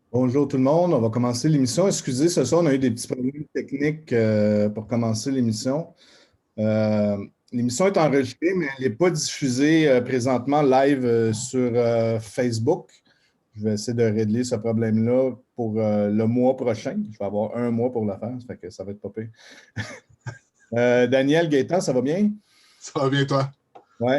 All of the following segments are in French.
Bonjour tout le monde, on va commencer l'émission. Excusez, ce soir, on a eu des petits problèmes techniques pour commencer l'émission. L'émission est enregistrée, mais elle n'est pas diffusée présentement live sur Facebook. Je vais essayer de régler ce problème-là pour le mois prochain. Je vais avoir un mois pour le faire, ça fait que ça va être pas pire. Daniel, Gaëtan, ça va bien? Ça va bien, toi? Oui.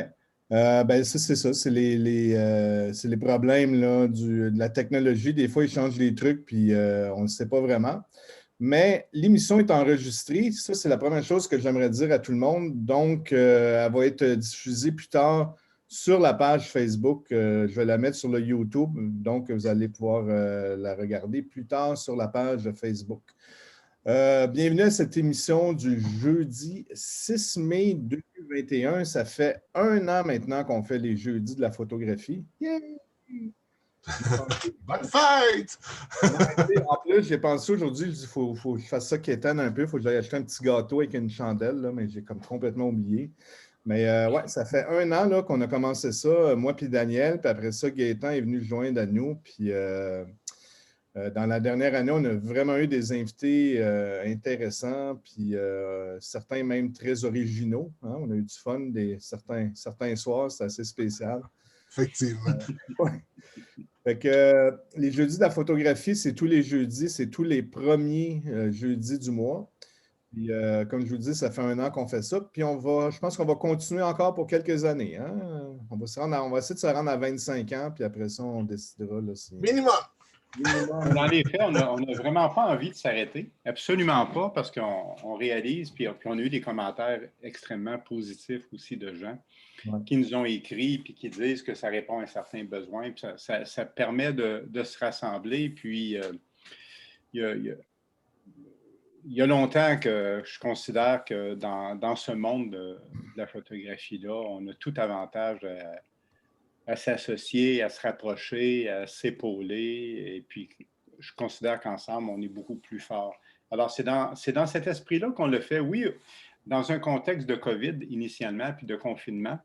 Ben, c'est ça. C'est les problèmes là, de la technologie. Des fois, ils changent les trucs, puis on ne sait pas vraiment. Mais l'émission est enregistrée. Ça, c'est la première chose que j'aimerais dire à tout le monde. Donc, elle va être diffusée plus tard sur la page Facebook. Je vais la mettre sur le YouTube. Donc, vous allez pouvoir la regarder plus tard sur la page Facebook. Bienvenue à cette émission du jeudi 6 mai 2021. Ça fait un an maintenant qu'on fait les jeudis de la photographie. Yay! Bonne fête! En plus, j'ai pensé aujourd'hui, il faut que je fasse ça qui étonne un peu. Il faut que j'aille acheter un petit gâteau avec une chandelle, là, mais j'ai comme complètement oublié. Mais ouais, ça fait un an là, qu'on a commencé ça, moi puis Daniel. Puis après ça, Gaëtan est venu se joindre à nous. Puis dans la dernière année, on a vraiment eu des invités intéressants, puis certains même très originaux, hein. On a eu du fun certains soirs, c'est assez spécial. Effectivement. Ouais. Fait que les jeudis de la photographie, c'est tous les jeudis, c'est tous les premiers jeudis du mois. Puis comme je vous dis, ça fait un an qu'on fait ça. Puis je pense qu'on va continuer encore pour quelques années, hein. On va essayer de se rendre à 25 ans, puis après ça, on décidera là, si. Minimum. Dans les faits, on n'a vraiment pas envie de s'arrêter. Absolument pas, parce qu'on réalise, puis on a eu des commentaires extrêmement positifs aussi de gens qui nous ont écrit, puis qui disent que ça répond à un certain besoin, puis ça permet de se rassembler. Puis, il y a longtemps que je considère que dans ce monde de la photographie-là, on a tout avantage à s'associer, à se rapprocher, à s'épauler. Et puis, je considère qu'ensemble, on est beaucoup plus fort. Alors, c'est dans cet esprit-là qu'on le fait, oui, dans un contexte de COVID initialement, puis de confinement,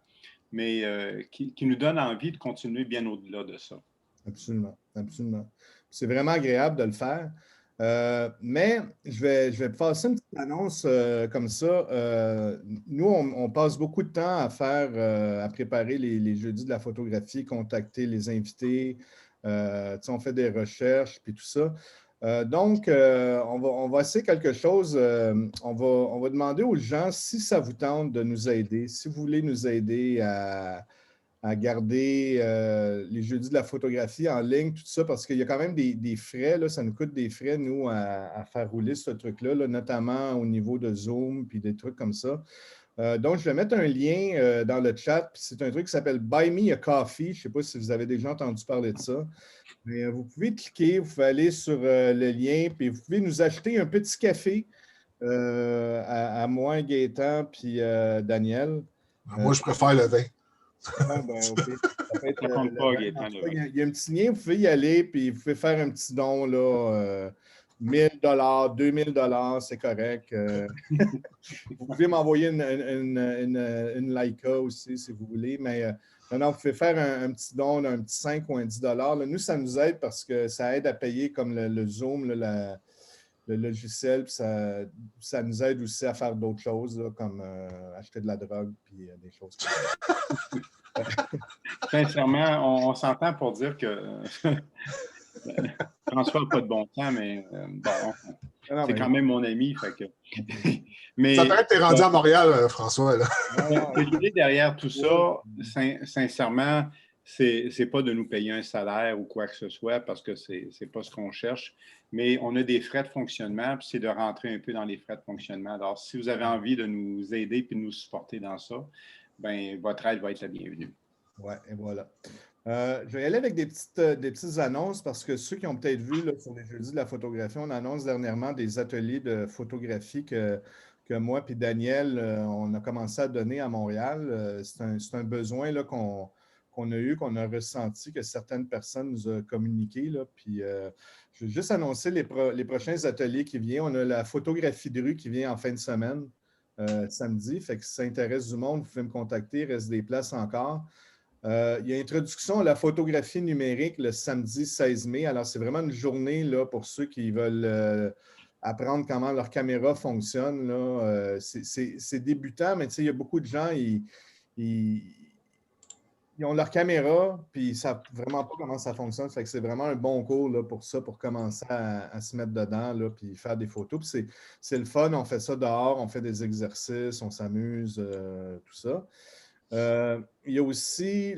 mais qui nous donne envie de continuer bien au-delà de ça. Absolument, absolument. C'est vraiment agréable de le faire. Mais je vais passer une petite annonce comme ça. Nous, on passe beaucoup de temps à préparer les jeudis de la photographie, contacter les invités. On fait des recherches, puis tout ça. Donc, on va essayer quelque chose. On va demander aux gens si ça vous tente de nous aider, si vous voulez nous aider à garder les jeudis de la photographie en ligne, tout ça, parce qu'il y a quand même des frais, là, ça nous coûte des frais, nous, à faire rouler ce truc-là, là, notamment au niveau de Zoom, puis des trucs comme ça. Donc, je vais mettre un lien dans le chat, puis c'est un truc qui s'appelle Buy Me a Coffee. Je ne sais pas si vous avez déjà entendu parler de ça. Mais vous pouvez cliquer, vous pouvez aller sur le lien, puis vous pouvez nous acheter un petit café à moi, Gaëtan, puis Daniel. Moi, je préfère le vin. Ah, ben, OK. Ça peut être Ça compte pas, Gaëtan, le vin. il y a un petit lien, vous pouvez y aller, puis vous pouvez faire un petit don, là, 1000 $, 2000 $, c'est correct. Vous pouvez m'envoyer une Leica aussi, si vous voulez, mais non, vous pouvez faire un petit don, un petit 5 ou un 10 $. Là, nous, ça nous aide parce que ça aide à payer comme le Zoom, là, le logiciel, puis ça nous aide aussi à faire d'autres choses, là, comme acheter de la drogue, puis des choses comme ça. Sincèrement, on s'entend pour dire que François n'a pas de bon temps, mais bon, c'est quand même mon ami. Fait que... mais, ça paraît que tu es rendu à Montréal, François. L'idée derrière tout ça, sincèrement, c'est pas de nous payer un salaire ou quoi que ce soit, parce que c'est pas ce qu'on cherche, mais on a des frais de fonctionnement, puis c'est de rentrer un peu dans les frais de fonctionnement. Alors, si vous avez envie de nous aider et de nous supporter dans ça, ben votre aide va être la bienvenue. Oui, et voilà. Je vais y aller avec des petites annonces parce que ceux qui ont peut-être vu là, sur les jeudis de la photographie, on annonce dernièrement des ateliers de photographie que moi et Daniel, on a commencé à donner à Montréal. C'est un besoin là, qu'on a eu, qu'on a ressenti, que certaines personnes nous ont communiqué. Là, puis, je vais juste annoncer les prochains ateliers qui viennent. On a la photographie de rue qui vient en fin de semaine, samedi. Fait que si ça intéresse du monde, vous pouvez me contacter. Il reste des places encore. Il y a introduction à la photographie numérique le samedi 16 mai. Alors, c'est vraiment une journée là, pour ceux qui veulent apprendre comment leur caméra fonctionne. Là. C'est débutant, mais il y a beaucoup de gens, ils ont leur caméra, puis ils ne savent vraiment pas comment ça fonctionne. Fait que c'est vraiment un bon cours là, pour ça, pour commencer à se mettre dedans, là, puis faire des photos. Puis c'est le fun, on fait ça dehors, on fait des exercices, on s'amuse, tout ça. Il y a aussi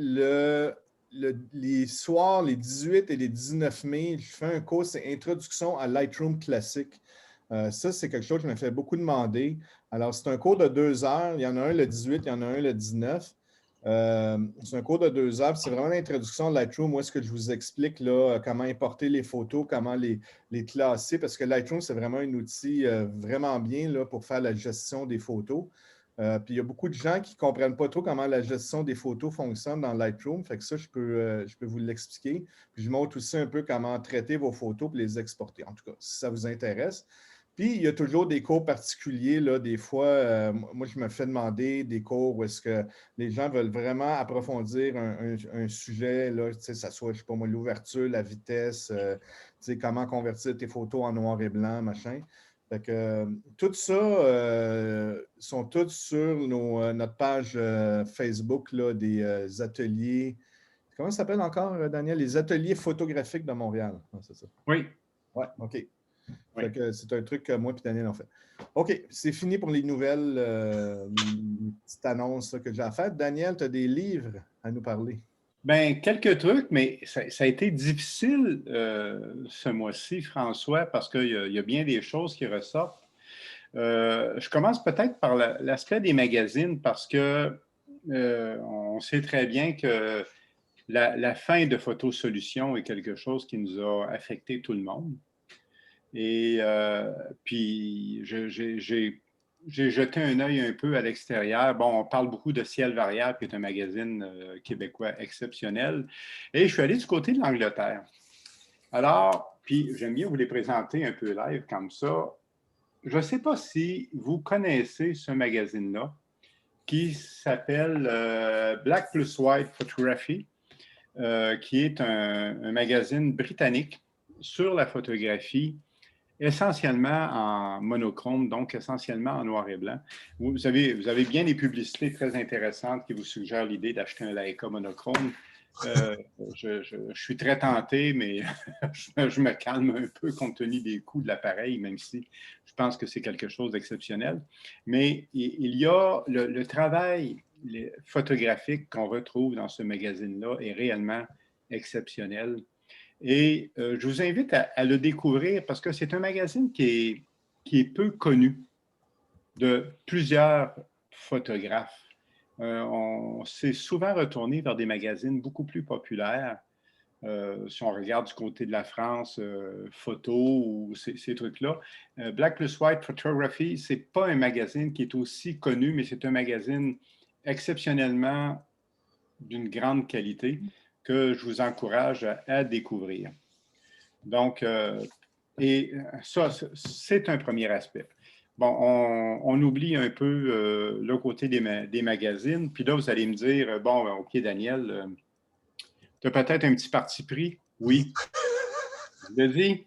les soirs, les 18 et les 19 mai, je fais un cours, c'est Introduction à Lightroom classique. Ça, c'est quelque chose que je me fais beaucoup demander. Alors, c'est un cours de 2 heures. Il y en a un le 18, il y en a un le 19. C'est un cours de 2 heures. C'est vraiment l'introduction à Lightroom. Où est-ce que je vous explique là, comment importer les photos, comment les classer, parce que Lightroom, c'est vraiment un outil vraiment bien là, pour faire la gestion des photos. Puis il y a beaucoup de gens qui ne comprennent pas trop comment la gestion des photos fonctionne dans Lightroom. Fait que ça, je peux vous l'expliquer. Puis je montre aussi un peu comment traiter vos photos et les exporter. En tout cas, si ça vous intéresse. Puis il y a toujours des cours particuliers. Là, des fois, moi, je me fais demander des cours où est-ce que les gens veulent vraiment approfondir un sujet, là, ça soit, je ne sais pas moi, l'ouverture, la vitesse, comment convertir tes photos en noir et blanc, machin. Fait que, tout ça sont tous sur notre page Facebook là, des ateliers. Comment ça s'appelle encore, Daniel? Les ateliers photographiques de Montréal. Ah, c'est ça. Oui. Oui, OK. Oui. Fait que c'est un truc que moi et Daniel ont fait. OK, c'est fini pour les nouvelles, les petites annonces là, que j'ai à faire. Daniel, tu as des livres à nous parler. Bien, quelques trucs, mais ça a été difficile ce mois-ci, François, parce qu'il y a bien des choses qui ressortent. Je commence peut-être par l'aspect des magazines, parce que on sait très bien que la fin de Photo Solutions est quelque chose qui nous a affecté tout le monde. Et puis, j'ai jeté un œil un peu à l'extérieur. Bon, on parle beaucoup de Ciel Variable, qui est un magazine québécois exceptionnel. Et je suis allé du côté de l'Angleterre. Alors, puis j'aime bien vous les présenter un peu live comme ça. Je ne sais pas si vous connaissez ce magazine-là, qui s'appelle Black plus White Photography, qui est un magazine britannique sur la photographie, essentiellement en monochrome, donc essentiellement en noir et blanc. Vous avez bien des publicités très intéressantes qui vous suggèrent l'idée d'acheter un Leica monochrome. Je suis très tenté, mais je me calme un peu compte tenu des coûts de l'appareil, même si je pense que c'est quelque chose d'exceptionnel. Mais il y a le travail photographique qu'on retrouve dans ce magazine-là est réellement exceptionnel. Et je vous invite à le découvrir parce que c'est un magazine qui est peu connu de plusieurs photographes. On s'est souvent retourné vers des magazines beaucoup plus populaires. Si on regarde du côté de la France, photo ou ces trucs-là. Black plus White Photography, ce n'est pas un magazine qui est aussi connu, mais c'est un magazine exceptionnellement d'une grande qualité que je vous encourage à découvrir. Donc, et ça, c'est un premier aspect. Bon, on oublie un peu le côté des magazines. Puis là, vous allez me dire, bon, OK, Daniel, tu as peut-être un petit parti pris. Oui. Je le dis.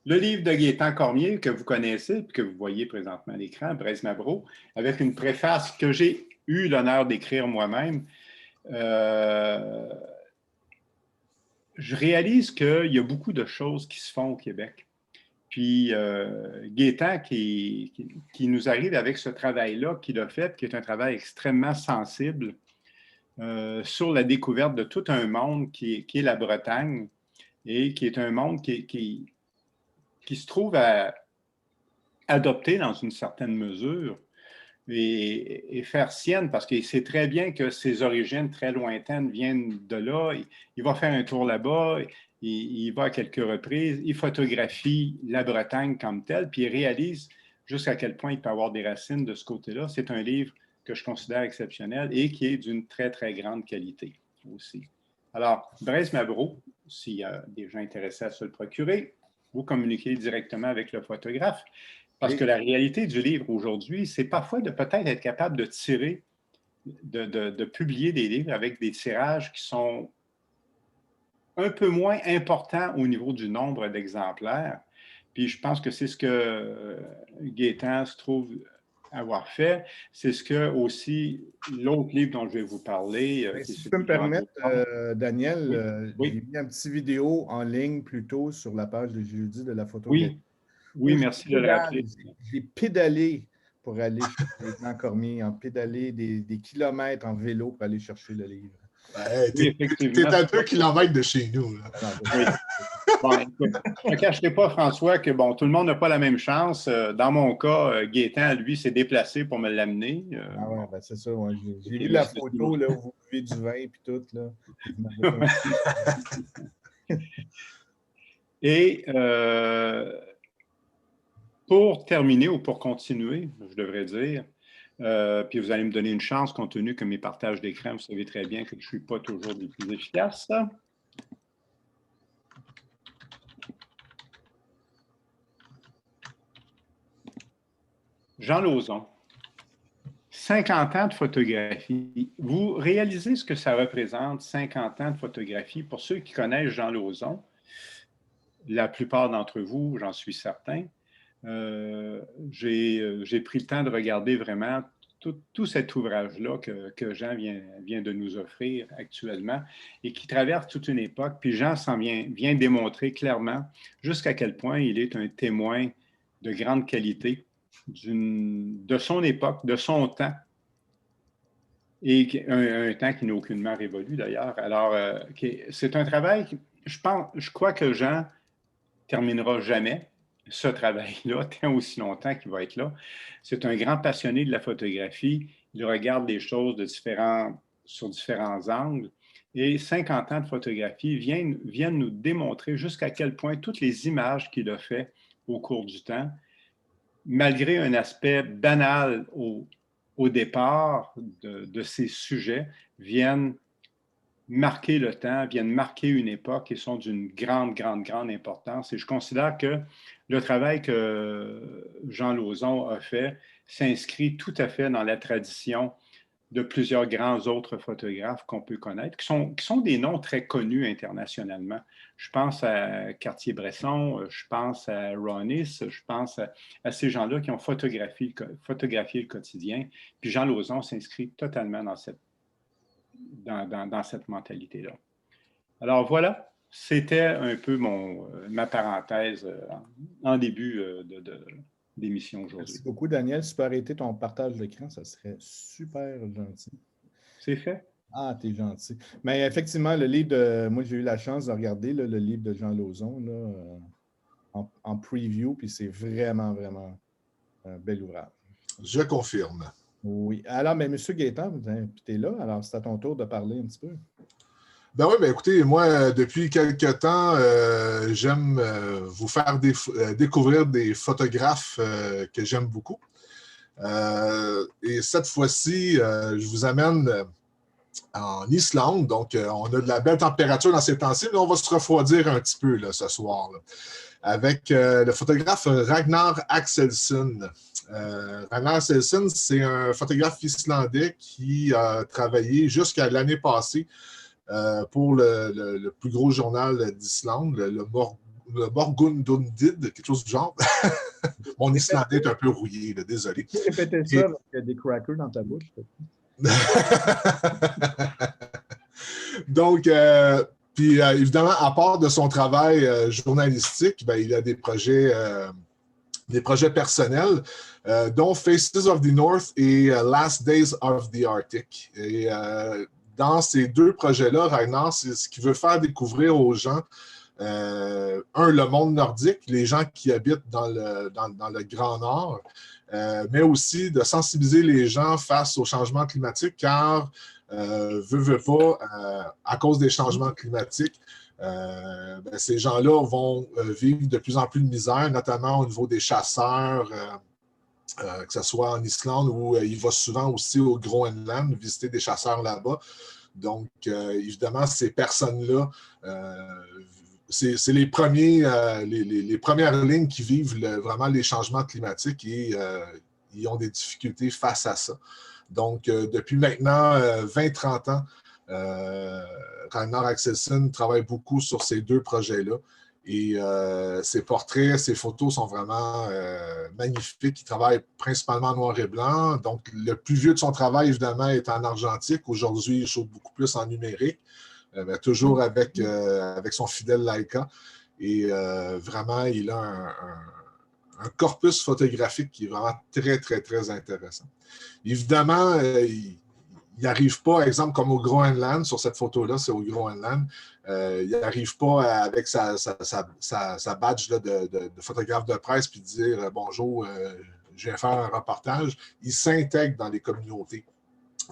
Le livre de Gaétan Cormier, que vous connaissez et que vous voyez présentement à l'écran, Braise Mabro, avec une préface que j'ai eu l'honneur d'écrire moi-même. Je réalise qu'il y a beaucoup de choses qui se font au Québec. Puis Gaétan qui nous arrive avec ce travail-là qu'il a fait, qui est un travail extrêmement sensible sur la découverte de tout un monde qui est la Bretagne et qui est un monde qui se trouve à adopter dans une certaine mesure et faire sienne, parce qu'il sait très bien que ses origines très lointaines viennent de là. Il va faire un tour là-bas, il va à quelques reprises, il photographie la Bretagne comme telle, puis il réalise jusqu'à quel point il peut avoir des racines de ce côté-là. C'est un livre que je considère exceptionnel et qui est d'une très, très grande qualité aussi. Alors, Braise Mabro, s'il y a des gens intéressés à se le procurer, vous communiquez directement avec le photographe. Parce que la réalité du livre aujourd'hui, c'est parfois de peut-être être capable de tirer de publier des livres avec des tirages qui sont un peu moins importants au niveau du nombre d'exemplaires. Puis je pense que c'est ce que Gaétan se trouve avoir fait. C'est ce que aussi l'autre livre dont je vais vous parler. Si tu peux me permettre, Daniel, j'ai mis un petit vidéo en ligne plus tôt sur la page de jeudi de la photographie. Oui, merci de le rappeler. J'ai pédalé pour aller chercher les Jean Cormier, en pédalé des kilomètres en vélo pour aller chercher le livre. T'es à 2 kilomètres de chez nous. Oui. Bon, écoute, je ne cacherai pas, François, que bon, tout le monde n'a pas la même chance. Dans mon cas, Gaétan, lui, s'est déplacé pour me l'amener. Ah ouais, ben c'est ça. Ouais. J'ai vu la photo là, où vous buvez du vin et tout. Là. Et pour terminer ou pour continuer, je devrais dire, puis vous allez me donner une chance compte tenu que mes partages d'écran, vous savez très bien que je ne suis pas toujours des plus efficaces. Jean Lauzon, 50 ans de photographie. Vous réalisez ce que ça représente, 50 ans de photographie? Pour ceux qui connaissent Jean Lauzon, la plupart d'entre vous, j'en suis certain, j'ai pris le temps de regarder vraiment tout cet ouvrage-là que Jean vient de nous offrir actuellement et qui traverse toute une époque. Puis Jean vient démontrer clairement jusqu'à quel point il est un témoin de grande qualité de son époque, de son temps, et un temps qui n'a aucunement révolu d'ailleurs. Alors, c'est un travail, je crois que Jean terminera jamais ce travail-là, tant aussi longtemps qu'il va être là. C'est un grand passionné de la photographie. Il regarde les choses sur différents angles. Et 50 ans de photographie viennent nous démontrer jusqu'à quel point toutes les images qu'il a faites au cours du temps, malgré un aspect banal au départ de ces sujets, viennent marquer le temps, viennent marquer une époque et sont d'une grande, grande, grande importance. Et je considère que le travail que Jean Lauzon a fait s'inscrit tout à fait dans la tradition de plusieurs grands autres photographes qu'on peut connaître, qui sont des noms très connus internationalement. Je pense à Cartier-Bresson, je pense à Ronis, je pense à ces gens-là qui ont photographié le quotidien. Puis Jean Lauzon s'inscrit totalement dans cette mentalité-là. Alors voilà, c'était un peu ma parenthèse en début d'émission aujourd'hui. Merci beaucoup, Daniel. Si tu peux arrêter ton partage d'écran, ça serait super gentil. C'est fait. Ah, t'es gentil. Mais effectivement, le livre moi, j'ai eu la chance de regarder le livre de Jean Lauzon là, en preview, puis c'est vraiment, vraiment un bel ouvrage. Je confirme. Oui. Alors, mais M. Gaétan, tu es là, alors c'est à ton tour de parler un petit peu. Ben oui, ben écoutez, moi, depuis quelques temps, j'aime vous faire découvrir des photographes que j'aime beaucoup. Et cette fois-ci, je vous amène en Islande. Donc, on a de la belle température dans ces temps-ci, mais on va se refroidir un petit peu là, ce soir, là, avec le photographe Ragnar Axelsson. Ragnar Axelsson, c'est un photographe islandais qui a travaillé jusqu'à l'année passée pour le plus gros journal d'Islande, le Morgunblaðið, quelque chose du genre. Mon islandais est un peu rouillé, là, désolé. Tu peux répéter ça parce qu'il y a des crackers dans ta bouche. Donc, puis évidemment, à part de son travail journalistique, ben, il a des projets personnels, dont Faces of the North et Last Days of the Arctic. Et dans ces deux projets-là, Ragnar, c'est ce qu'il veut faire découvrir aux gens, le monde nordique, les gens qui habitent dans le Grand Nord, mais aussi de sensibiliser les gens face au changement climatique, car, veut pas, à cause des changements climatiques, ces gens-là vont vivre de plus en plus de misère, notamment au niveau des chasseurs, que ce soit en Islande où il va souvent aussi au Groenland visiter des chasseurs là-bas. Donc, évidemment, ces personnes-là, c'est les premières lignes qui vivent vraiment les changements climatiques et ils ont des difficultés face à ça. Donc, depuis maintenant 20-30 ans, Ragnar Axelsson travaille beaucoup sur ces deux projets-là. Et ses portraits, ses photos sont vraiment magnifiques. Il travaille principalement en noir et blanc. Donc, le plus vieux de son travail, évidemment, est en argentique. Aujourd'hui, il shoot beaucoup plus en numérique, mais toujours avec son fidèle Leica. Et vraiment, il a un corpus photographique qui est vraiment très, très, très intéressant. Évidemment, il n'arrive pas, par exemple, comme au Groenland, sur cette photo-là, c'est au Groenland, il n'arrive pas avec sa badge là, de photographe de presse puis dire bonjour, je viens faire un reportage. Il s'intègre dans les communautés.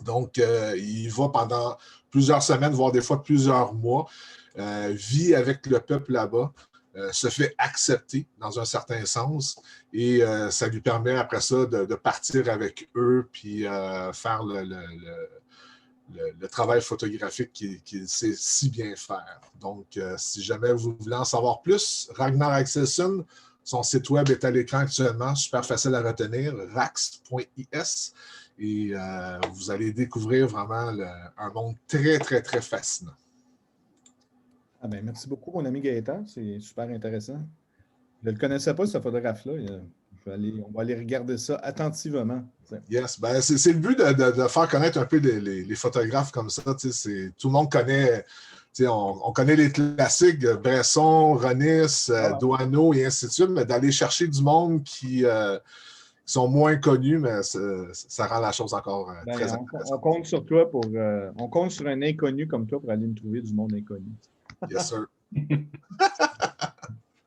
Donc, il va pendant plusieurs semaines, voire des fois plusieurs mois, vit avec le peuple là-bas, se fait accepter dans un certain sens et ça lui permet après ça de partir avec eux puis faire le travail photographique qu'il sait si bien faire. Donc, si jamais vous voulez en savoir plus, Ragnar Axelsson, son site web est à l'écran actuellement, super facile à retenir, rax.is. Et vous allez découvrir vraiment un monde très, très, très fascinant. Ah ben, merci beaucoup, mon ami Gaëtan. C'est super intéressant. Je ne le connaissais pas, ce photographe-là. On va aller regarder ça attentivement. Yes, ben c'est le but de faire connaître un peu les photographes comme ça. Tout le monde connaît, on connaît les classiques, Bresson, Ronis, Doisneau et ainsi de suite, mais d'aller chercher du monde qui sont moins connus, mais ça rend la chose encore très intéressante. On compte sur toi on compte sur un inconnu comme toi pour aller me trouver du monde inconnu. Yes, sir.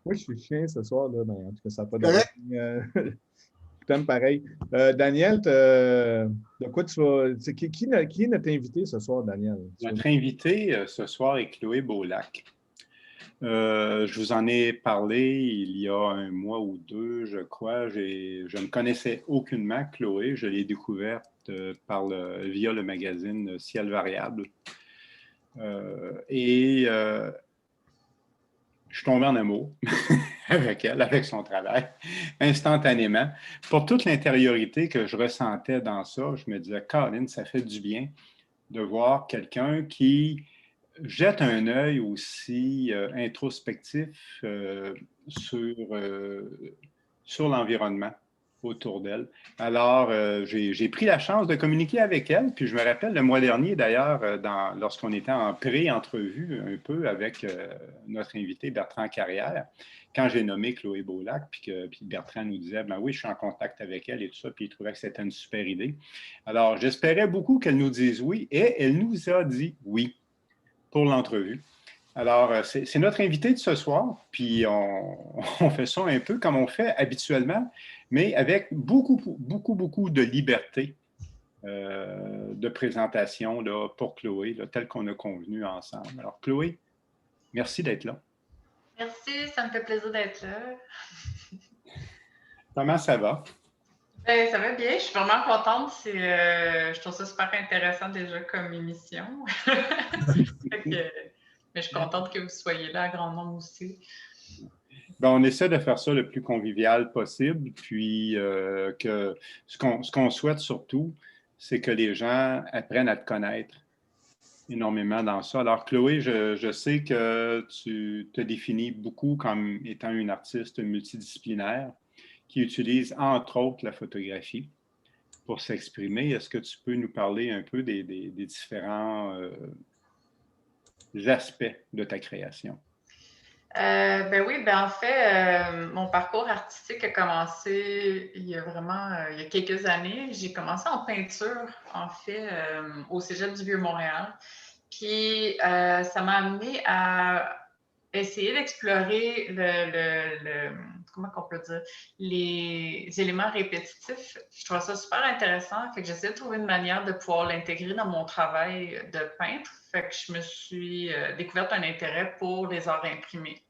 Moi, je suis chien ce soir, là, mais en tout cas, ça n'a pas de. Je t'aime pareil. Daniel, de quoi tu vas. Qui est notre invité ce soir, Daniel? Notre invité ce soir est Chloé Beaulac. Je vous en ai parlé il y a un mois ou deux, je crois. Je ne connaissais aucunement Chloé. Je l'ai découverte via le magazine Ciel Variable. Je suis tombé en amour avec elle, avec son travail, instantanément. Pour toute l'intériorité que je ressentais dans ça, je me disais, Colin, ça fait du bien de voir quelqu'un qui jette un œil aussi introspectif sur l'environnement autour d'elle. Alors, j'ai pris la chance de communiquer avec elle, puis je me rappelle le mois dernier, d'ailleurs, lorsqu'on était en pré-entrevue un peu avec notre invité Bertrand Carrière, quand j'ai nommé Chloé Beaulac, puis Bertrand nous disait, ben oui, je suis en contact avec elle et tout ça, puis il trouvait que c'était une super idée. Alors, j'espérais beaucoup qu'elle nous dise oui, et elle nous a dit oui pour l'entrevue. Alors, c'est notre invité de ce soir, puis on fait ça un peu comme on fait habituellement, mais avec beaucoup, beaucoup, beaucoup de liberté de présentation là, pour Chloé, là, tel qu'on a convenu ensemble. Alors, Chloé, merci d'être là. Merci, ça me fait plaisir d'être là. Comment ça va? Ben, ça va bien, je suis vraiment contente. Je trouve ça super intéressant déjà comme émission. Mais je suis contente que vous soyez là à grand nombre aussi. Ben, on essaie de faire ça le plus convivial possible, puis que ce qu'on souhaite surtout, c'est que les gens apprennent à te connaître énormément dans ça. Alors, Chloé, je sais que tu te définis beaucoup comme étant une artiste multidisciplinaire qui utilise entre autres la photographie pour s'exprimer. Est-ce que tu peux nous parler un peu des différents aspects de ta création? Ben oui, en fait, mon parcours artistique a commencé il y a quelques années. J'ai commencé en peinture, en fait, au Cégep du Vieux-Montréal. Puis, ça m'a amené à essayer d'explorer comment on peut dire, les éléments répétitifs. Je trouve ça super intéressant. Fait que j'essaie de trouver une manière de pouvoir l'intégrer dans mon travail de peintre. Fait que je me suis découverte un intérêt pour les arts imprimés.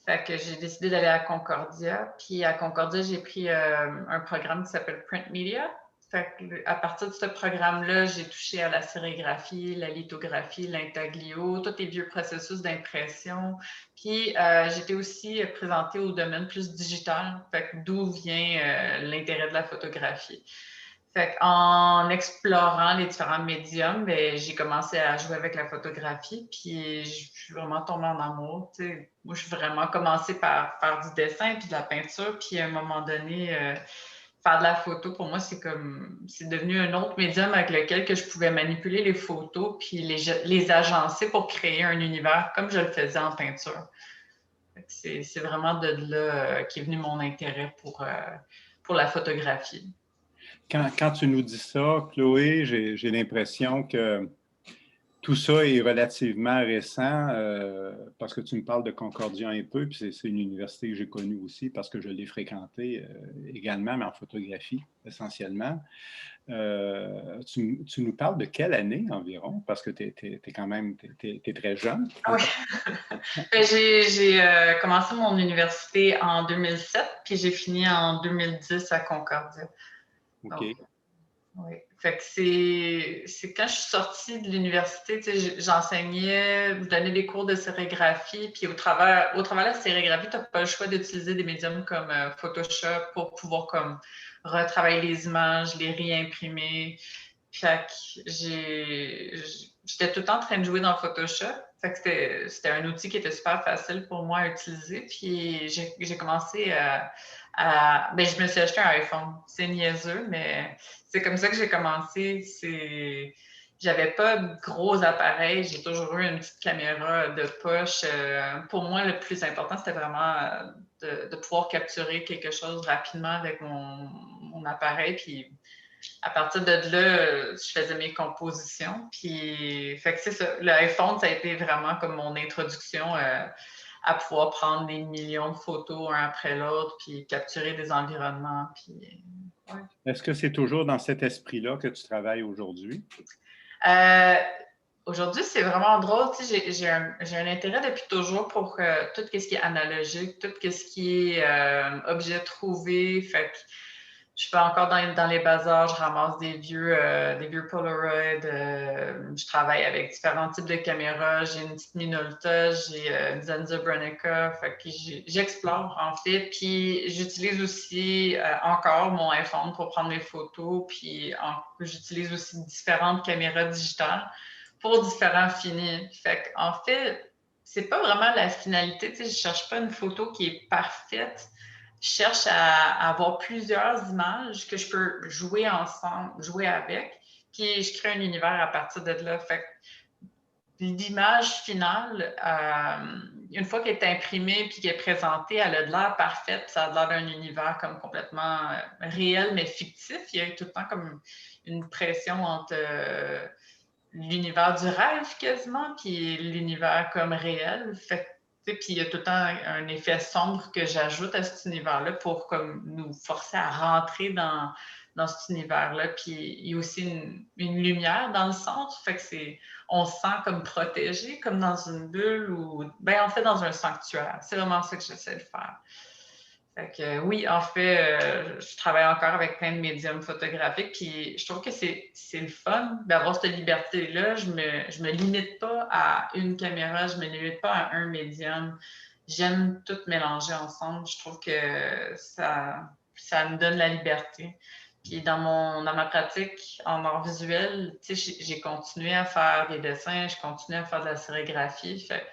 Fait que j'ai décidé d'aller à Concordia. Puis à Concordia, j'ai pris un programme qui s'appelle Print Media. Fait que à partir de ce programme-là, j'ai touché à la sérigraphie, la lithographie, l'intaglio, tous les vieux processus d'impression. Puis j'étais aussi présentée au domaine plus digital, fait que d'où vient l'intérêt de la photographie. Fait en explorant les différents médiums, ben, j'ai commencé à jouer avec la photographie, puis je suis vraiment tombée en amour. T'sais. Moi, je suis vraiment commencé par faire du dessin puis de la peinture, puis à un moment donné, faire de la photo, pour moi, c'est devenu un autre médium avec lequel que je pouvais manipuler les photos puis les agencer pour créer un univers comme je le faisais en peinture. C'est vraiment de là qu'est venu mon intérêt pour la photographie. Quand tu nous dis ça, Chloé, j'ai l'impression que tout ça est relativement récent parce que tu me parles de Concordia un peu, puis c'est une université que j'ai connue aussi parce que je l'ai fréquentée également, mais en photographie essentiellement. Tu nous parles de quelle année environ? Parce que tu es quand même t'es très jeune. Oui. J'ai commencé mon université en 2007, puis j'ai fini en 2010 à Concordia. OK. Donc, oui. Fait que c'est quand je suis sortie de l'université, j'enseignais, je donnais des cours de sérigraphie, puis au travers de la sérigraphie, tu n'as pas le choix d'utiliser des médiums comme Photoshop pour pouvoir comme retravailler les images, les réimprimer. Fait que j'étais tout le temps en train de jouer dans Photoshop. Fait que c'était un outil qui était super facile pour moi à utiliser. Puis j'ai commencé ben, je me suis acheté un iPhone. C'est niaiseux, mais c'est comme ça que j'ai commencé. J'avais pas de gros appareils. J'ai toujours eu une petite caméra de poche. Pour moi, le plus important, c'était vraiment de pouvoir capturer quelque chose rapidement avec mon appareil. Puis à partir de là, je faisais mes compositions. Puis, fait que c'est ça. L'iPhone, ça a été vraiment comme mon introduction à pouvoir prendre des millions de photos un après l'autre, puis capturer des environnements. Puis, ouais. Est-ce que c'est toujours dans cet esprit-là que tu travailles aujourd'hui? Aujourd'hui, c'est vraiment drôle. J'ai un intérêt depuis toujours pour tout ce qui est analogique, tout ce qui est objet trouvé. Fait que je fais encore dans les bazars, je ramasse des vieux Polaroid. Je travaille avec différents types de caméras. J'ai une petite Minolta, j'ai une Zenza Bronica. Fait que j'explore en fait. Puis j'utilise aussi encore mon iPhone pour prendre mes photos. Puis j'utilise aussi différentes caméras digitales pour différents finis. Fait en fait, c'est pas vraiment la finalité. Je cherche pas une photo qui est parfaite. Je cherche à avoir plusieurs images que je peux jouer ensemble, jouer avec, puis je crée un univers à partir de là. Fait l'image finale, une fois qu'elle est imprimée puis qu'elle est présentée, elle a de l'air parfaite, ça a de l'air d'un univers comme complètement réel mais fictif. Il y a tout le temps comme une pression entre l'univers du rêve quasiment puis l'univers comme réel. Fait puis il y a tout le temps un effet sombre que j'ajoute à cet univers-là pour comme nous forcer à rentrer dans cet univers-là. Puis il y a aussi une lumière dans le centre, fait que on se sent comme protégé, comme dans une bulle ou en fait dans un sanctuaire. C'est vraiment ça que j'essaie de faire. Fait que, oui, en fait, je travaille encore avec plein de médiums photographiques, puis je trouve que c'est le fun d'avoir cette liberté-là. Je me limite pas à une caméra, je me limite pas à un médium. J'aime tout mélanger ensemble. Je trouve que ça me donne la liberté. Puis dans ma pratique en art visuel, j'ai continué à faire des dessins, je continue à faire de la sérigraphie. Fait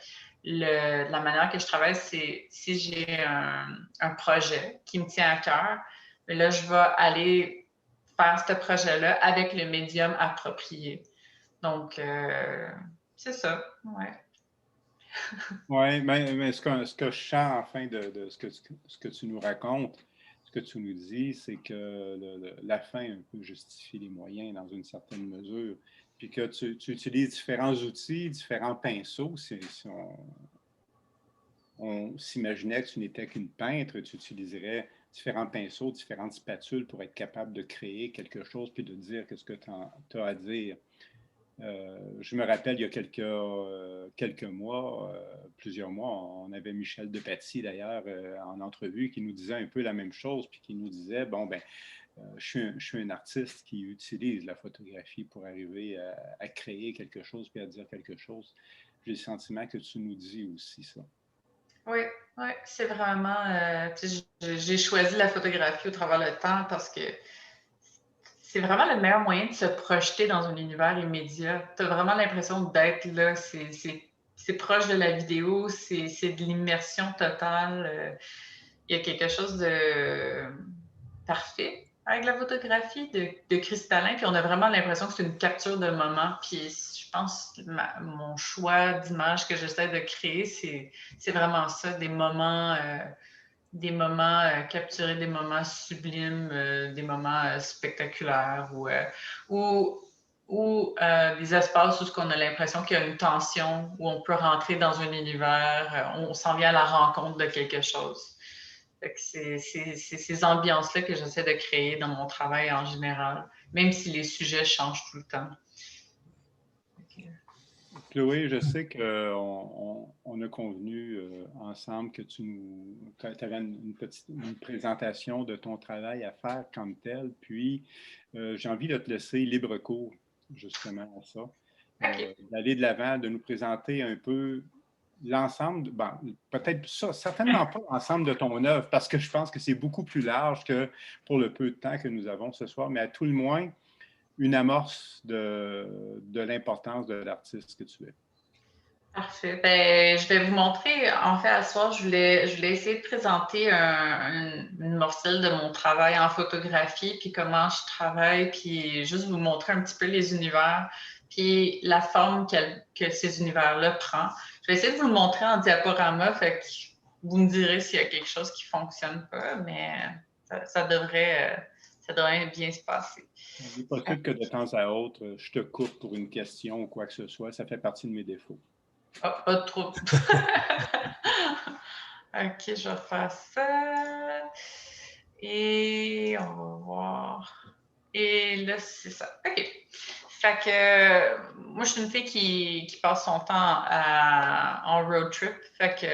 la manière que je travaille, c'est si j'ai un projet qui me tient à cœur, mais là, je vais aller faire ce projet-là avec le médium approprié. Donc, c'est ça, ouais. Oui, mais ce que je sens enfin de ce que tu nous racontes, ce que tu nous dis, c'est que la fin un peu justifie les moyens dans une certaine mesure, puis que tu utilises différents outils, différents pinceaux. Si on s'imaginait que tu n'étais qu'une peintre, tu utiliserais différents pinceaux, différentes spatules pour être capable de créer quelque chose puis de dire ce que tu as à dire. Je me rappelle, il y a quelques mois, plusieurs mois, on avait Michel Depaty, d'ailleurs, en entrevue, qui nous disait un peu la même chose, puis qui nous disait, bon, je suis un artiste qui utilise la photographie pour arriver à créer quelque chose, puis à dire quelque chose. J'ai le sentiment que tu nous dis aussi ça. Oui, c'est vraiment... j'ai choisi la photographie au travers le temps parce que c'est vraiment le meilleur moyen de se projeter dans un univers immédiat. Tu as vraiment l'impression d'être là. C'est proche de la vidéo, c'est de l'immersion totale. Il y a quelque chose de parfait avec la photographie, de cristallin, puis on a vraiment l'impression que c'est une capture de moment. Puis je pense que mon choix d'image que j'essaie de créer, c'est vraiment ça, des moments capturer des moments sublimes, des moments spectaculaires ou des espaces où on a l'impression qu'il y a une tension, où on peut rentrer dans un univers, on s'en vient à la rencontre de quelque chose. C'est ces ambiances-là que j'essaie de créer dans mon travail en général, même si les sujets changent tout le temps. Chloé, je sais qu'on a convenu ensemble que tu avais une présentation de ton travail à faire comme tel, puis j'ai envie de te laisser libre cours justement à ça, d'aller de l'avant, de nous présenter un peu l'ensemble, peut-être ça, certainement pas l'ensemble de ton œuvre, parce que je pense que c'est beaucoup plus large que pour le peu de temps que nous avons ce soir, mais à tout le moins, une amorce de l'importance de l'artiste que tu es. Parfait. Ben, je vais vous montrer, en fait, à ce soir, je voulais essayer de présenter une morcelle de mon travail en photographie, puis comment je travaille, puis juste vous montrer un petit peu les univers, puis la forme que ces univers-là prend. Je vais essayer de vous le montrer en diaporama, fait que vous me direz s'il y a quelque chose qui ne fonctionne pas, mais ça devrait bien se passer. Il est possible que de temps à autre, je te coupe pour une question ou quoi que ce soit. Ça fait partie de mes défauts. Ah, pas de trouble. OK, je vais faire ça. Et on va voir. Et là, c'est ça. OK. Fait que moi, je suis une fille qui passe son temps en road trip. Fait que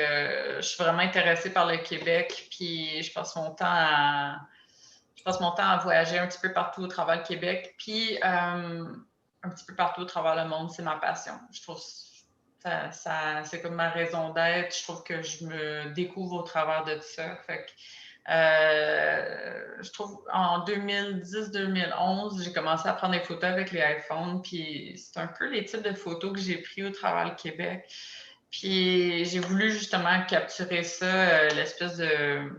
je suis vraiment intéressée par le Québec. Puis je passe mon temps à voyager un petit peu partout au travers le Québec. Puis un petit peu partout au travers le monde, c'est ma passion. Je trouve c'est comme ma raison d'être. Je trouve que je me découvre au travers de ça. Fait que, je trouve en 2010-2011, j'ai commencé à prendre des photos avec les iPhones. Puis c'est un peu les types de photos que j'ai pris au travers le Québec. Puis j'ai voulu justement capturer ça, l'espèce de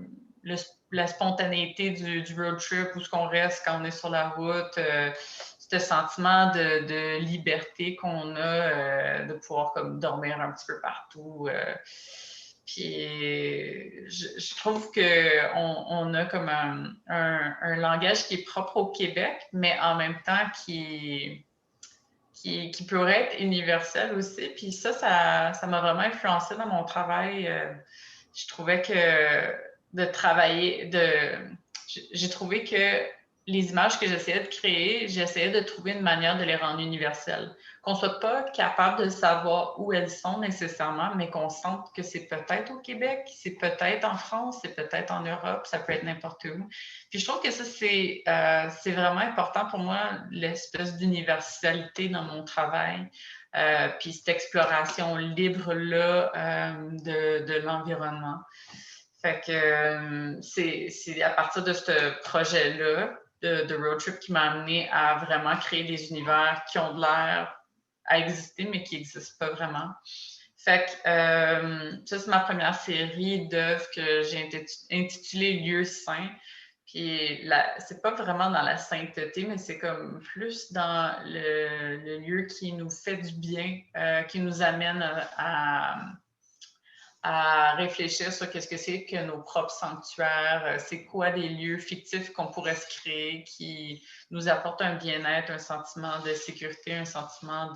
la spontanéité du road trip, où ce qu'on reste quand on est sur la route. Ce sentiment de liberté qu'on a, de pouvoir comme dormir un petit peu partout. Puis je trouve qu'on a comme un langage qui est propre au Québec, mais en même temps qui pourrait être universel aussi. Puis ça m'a vraiment influencé dans mon travail. Je trouvais que j'ai trouvé que les images que j'essayais de créer, j'essayais de trouver une manière de les rendre universelles. Qu'on ne soit pas capable de savoir où elles sont nécessairement, mais qu'on sente que c'est peut-être au Québec, c'est peut-être en France, c'est peut-être en Europe, ça peut être n'importe où. Puis je trouve que ça, c'est vraiment important pour moi, l'espèce d'universalité dans mon travail. Puis cette exploration libre-là de l'environnement. Fait que c'est à partir de ce projet-là de road trip qui m'a amené à vraiment créer des univers qui ont de l'air à exister, mais qui n'existent pas vraiment. Fait que ça, c'est ma première série d'œuvres que j'ai intitulée Lieux saints. Puis c'est pas vraiment dans la sainteté, mais c'est comme plus dans le lieu qui nous fait du bien, qui nous amène à réfléchir sur qu'est-ce que c'est que nos propres sanctuaires, c'est quoi des lieux fictifs qu'on pourrait se créer qui nous apportent un bien-être, un sentiment de sécurité, un sentiment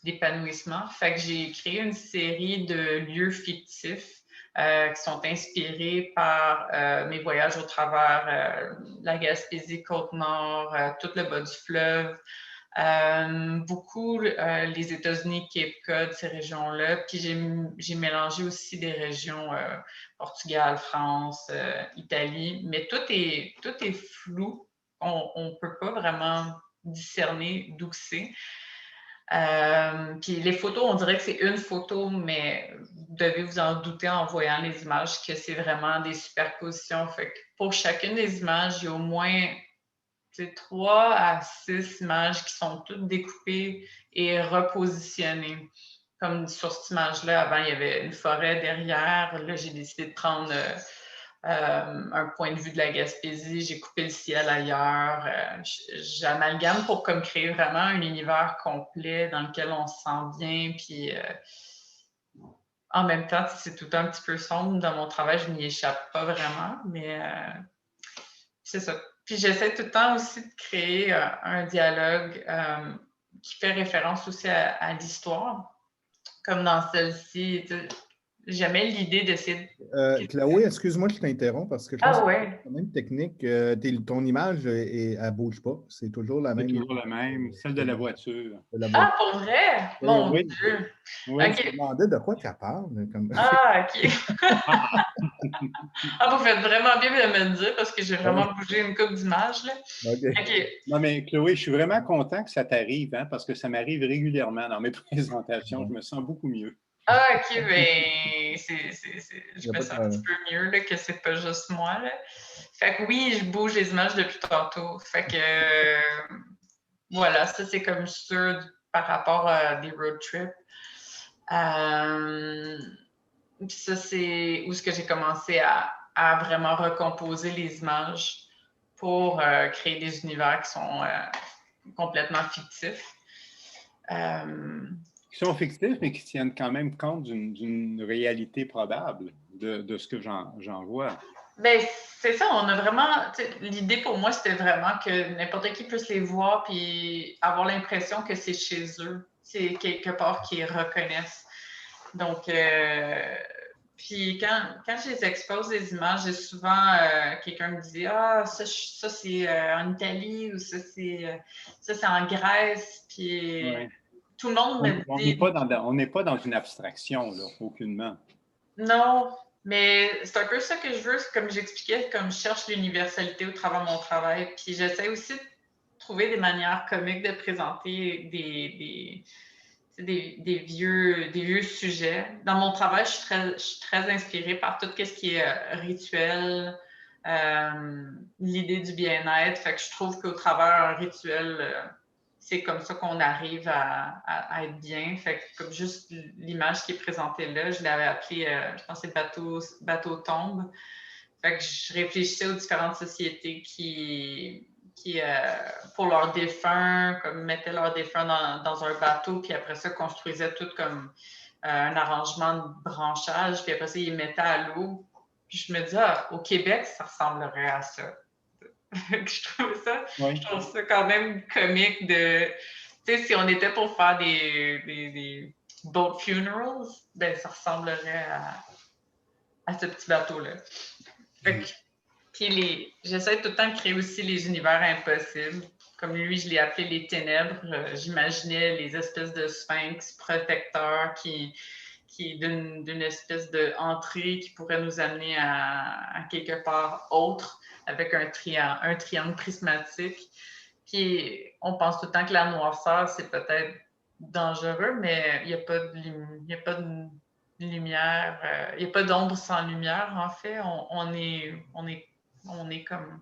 d'épanouissement. Fait que j'ai créé une série de lieux fictifs qui sont inspirés par mes voyages au travers la Gaspésie, Côte-Nord, tout le bas du fleuve, beaucoup les États-Unis, Cape Cod, ces régions-là. Puis j'ai mélangé aussi des régions Portugal, France, Italie, mais tout est flou. On ne peut pas vraiment discerner d'où c'est. Puis les photos, on dirait que c'est une photo, mais vous devez vous en douter en voyant les images que c'est vraiment des superpositions. Fait que pour chacune des images, il y a au moins 3 à 6 images qui sont toutes découpées et repositionnées. Comme sur cette image-là, avant, il y avait une forêt derrière. Là, j'ai décidé de prendre un point de vue de la Gaspésie. J'ai coupé le ciel ailleurs. J'amalgame pour comme créer vraiment un univers complet dans lequel on se sent bien. Puis en même temps, c'est tout un petit peu sombre. Dans mon travail, je n'y échappe pas vraiment. Mais c'est ça. Puis j'essaie tout le temps aussi de créer un dialogue qui fait référence aussi à l'histoire. Comme dans celle-ci, j'aimais l'idée d'essayer de... Chloé, excuse-moi que je t'interromps parce que je pense Ah que ouais. c'est quand même technique. Ton image, elle ne bouge pas. C'est toujours la C'est même toujours la même, celle de la voiture. de la Ah, voiture. pour vrai? Oui, Mon Oui, Dieu! oui. Je me OK. demandais de quoi tu parles. Comme... Ah, OK. Ah, vous faites vraiment bien de me le dire parce que j'ai vraiment bougé une couple d'images, là. OK. OK. Non, mais Chloé, je suis vraiment content que ça t'arrive, hein, parce que ça m'arrive régulièrement dans mes présentations. Je me sens beaucoup mieux. Ah, OK, mais je me pas sens de- un petit peu mieux là, que c'est pas juste moi, là. Fait que oui, je bouge les images depuis tantôt. Fait que voilà, ça c'est comme sûr par rapport à des road trips. Puis ça, c'est où ce que j'ai commencé à vraiment recomposer les images pour créer des univers qui sont complètement fictifs. Qui sont fictifs, mais qui tiennent quand même compte d'une réalité probable de ce que j'en vois. Ben, c'est ça, on a vraiment. L'idée pour moi, c'était vraiment que n'importe qui puisse les voir puis avoir l'impression que c'est chez eux. C'est quelque part qu'ils reconnaissent. Donc, puis quand je les expose, les images, j'ai souvent quelqu'un me dit ah, ça c'est en Italie ou ça c'est en Grèce. Puis Ouais. tout le monde me On dit n'est pas dans une abstraction, là, aucunement. non, mais c'est un peu ça que je veux, comme j'expliquais, comme je cherche l'universalité au travers de mon travail. Puis j'essaie aussi de trouver des manières comiques de présenter des vieux sujets. Dans mon travail, je suis très inspirée par tout ce qui est rituel, l'idée du bien-être. Fait que je trouve qu'au travers un rituel, c'est comme ça qu'on arrive à être bien. Fait que comme juste l'image qui est présentée là, je l'avais appelée, je pense que c'est bateau tombe. Fait que je réfléchissais aux différentes sociétés qui pour leurs défunts, comme mettaient leurs défunts dans un bateau, puis après ça, construisaient tout comme un arrangement de branchage, puis après ça, ils mettaient à l'eau. Puis je me disais, ah, au Québec, ça ressemblerait à ça. je trouve ça quand même comique de. Tu sais, si on était pour faire des boat funerals, ben ça ressemblerait à ce petit bateau-là. Fait que puis j'essaie tout le temps de créer aussi les univers impossibles. Comme lui, je l'ai appelé les ténèbres. J'imaginais les espèces de sphinx protecteurs qui d'une espèce d'entrée qui pourrait nous amener à quelque part autre avec un triangle prismatique. Puis on pense tout le temps que la noirceur, c'est peut-être dangereux, mais il n'y a pas de lumière, il n'y a pas d'ombre sans lumière, en fait. On est comme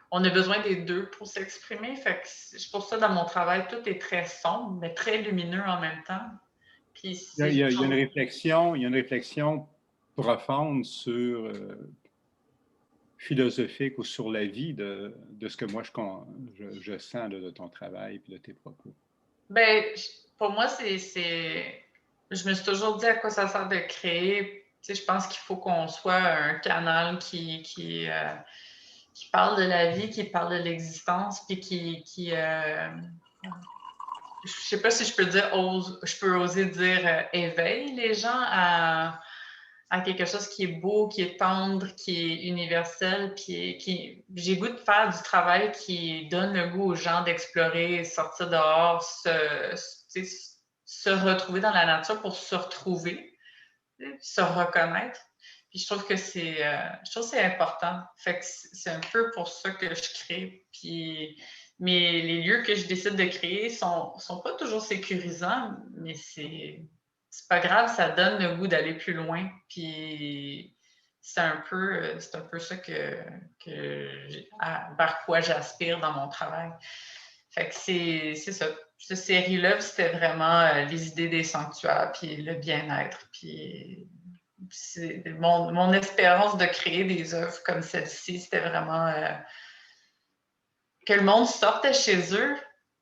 on a besoin des deux pour s'exprimer. Fait que c'est pour ça, dans mon travail, tout est très sombre, mais très lumineux en même temps. Puis il y a une réflexion profonde sur philosophique ou sur la vie de ce que moi je sens là, de ton travail et de tes propos. Ben, pour moi, je me suis toujours dit à quoi ça sert de créer. Tu sais, je pense qu'il faut qu'on soit un canal qui parle de la vie, qui parle de l'existence, puis je sais pas si je peux dire, je peux oser dire éveille les gens à quelque chose qui est beau, qui est tendre, qui est universel, puis j'ai goût de faire du travail qui donne le goût aux gens d'explorer, sortir dehors, se retrouver dans la nature pour se retrouver, se reconnaître. Puis je trouve que c'est important. Fait que c'est un peu pour ça que je crée. Mais les lieux que je décide de créer sont pas toujours sécurisants, mais c'est pas grave, ça donne le goût d'aller plus loin. Puis c'est un peu ça vers quoi j'aspire dans mon travail. Fait que c'est ça. Cette série-là, c'était vraiment les idées des sanctuaires, puis le bien-être, puis mon espérance de créer des œuvres comme celle-ci, c'était vraiment que le monde sortait chez eux.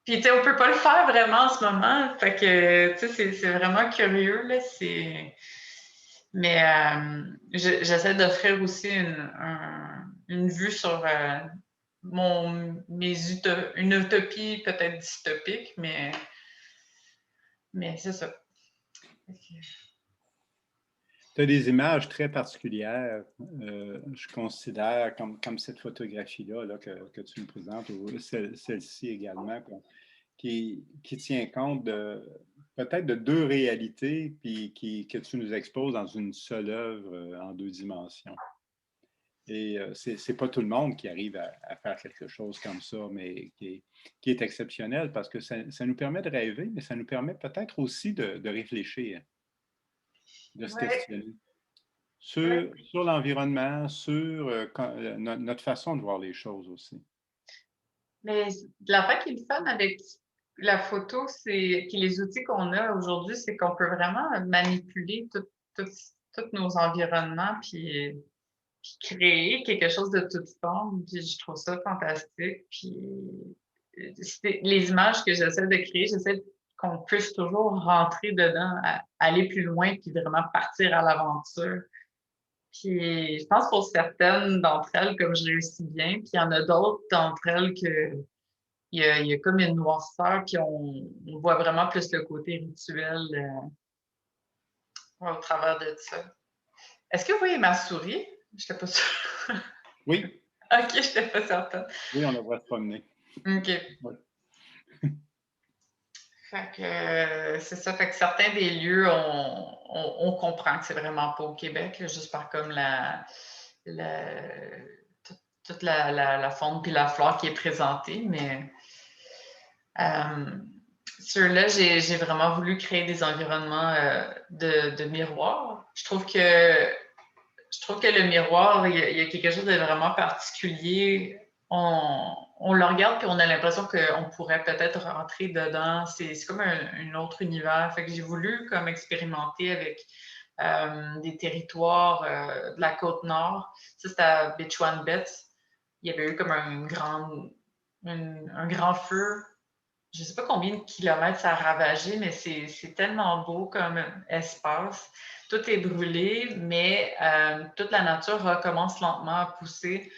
Puis, tu sais, on peut pas le faire vraiment en ce moment. Fait que, tu sais, c'est vraiment curieux, là. Mais j'essaie d'offrir aussi une vue sur une utopie peut-être dystopique, mais c'est ça. Tu as des images très particulières, je considère, comme cette photographie-là là, que tu me présentes, ou celle-ci également, qui tient compte peut-être de deux réalités, puis que tu nous exposes dans une seule œuvre en deux dimensions. Et c'est pas tout le monde qui arrive à faire quelque chose comme ça, mais qui est exceptionnel parce que ça nous permet de rêver, mais ça nous permet peut-être aussi de réfléchir, de se questionner sur l'environnement, sur notre façon de voir les choses aussi. Mais l'affaire qui est le fun avec la photo, puis les outils qu'on a aujourd'hui, c'est qu'on peut vraiment manipuler tous nos environnements, puis créer quelque chose de toute forme. Puis je trouve ça fantastique. Puis les images que j'essaie de créer, j'essaie qu'on puisse toujours rentrer dedans, aller plus loin, puis vraiment partir à l'aventure. Puis je pense pour certaines d'entre elles, comme je réussis bien, puis il y en a d'autres d'entre elles que il y a comme une noirceur, puis on voit vraiment plus le côté rituel au travers de ça. Est-ce que vous voyez ma souris? Je n'étais pas sûre. Oui. OK, je n'étais pas certaine. Oui, on la voit se promener. OK. Ouais. Fait que c'est ça. Fait que certains des lieux, on comprend que c'est vraiment pas au Québec, là, juste par comme toute la faune puis la flore qui est présentée, mais ceux-là, j'ai vraiment voulu créer des environnements de miroir. Je trouve que le miroir, il y a quelque chose de vraiment particulier. On le regarde puis on a l'impression qu'on pourrait peut-être rentrer dedans. C'est comme un autre univers. Fait que j'ai voulu comme expérimenter avec des territoires de la côte nord. Ça, c'était à Bechuanabac. Il y avait eu comme un grand feu. Je ne sais pas combien de kilomètres ça a ravagé, mais c'est tellement beau comme espace. Tout est brûlé, mais toute la nature recommence lentement à pousser.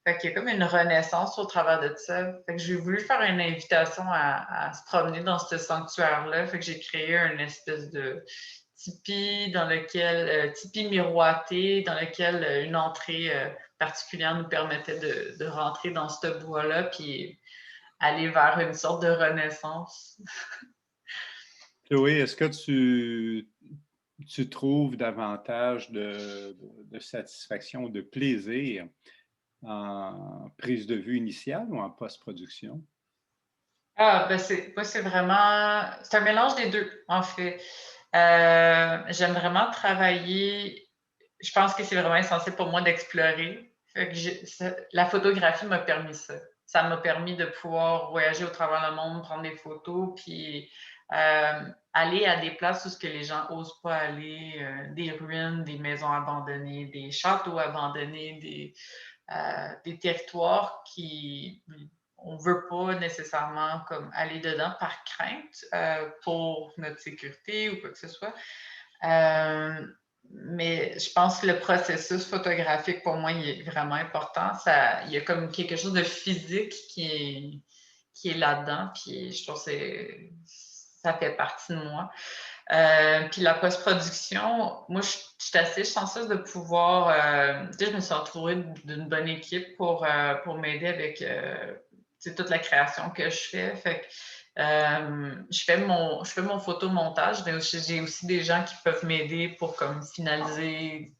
Fait qu'il y a comme une renaissance au travers de ça. Fait que j'ai voulu faire une invitation à se promener dans ce sanctuaire-là. Fait que j'ai créé une espèce de tipi tipi miroité, dans lequel une entrée particulière nous permettait de rentrer dans ce bois-là, puis aller vers une sorte de renaissance. Chloé, est-ce que tu trouves davantage de satisfaction, de plaisir en prise de vue initiale ou en post-production? Ben c'est vraiment... C'est un mélange des deux, en fait. J'aime vraiment travailler... Je pense que c'est vraiment essentiel pour moi d'explorer. La photographie m'a permis ça. Ça m'a permis de pouvoir voyager au travers le monde, prendre des photos, puis aller à des places où ce que les gens n'osent pas aller, des ruines, des maisons abandonnées, des châteaux abandonnés, des territoires on ne veut pas nécessairement comme aller dedans par crainte pour notre sécurité ou quoi que ce soit. Mais je pense que le processus photographique, pour moi, il est vraiment important. Il y a comme quelque chose de physique qui est là-dedans, puis je trouve que ça fait partie de moi. Puis la post-production, moi, je suis assez chanceuse de pouvoir... je me suis entourée d'une bonne équipe pour m'aider avec toute la création que je fais. Fait que je fais mon photomontage, mais j'ai aussi des gens qui peuvent m'aider pour comme finaliser,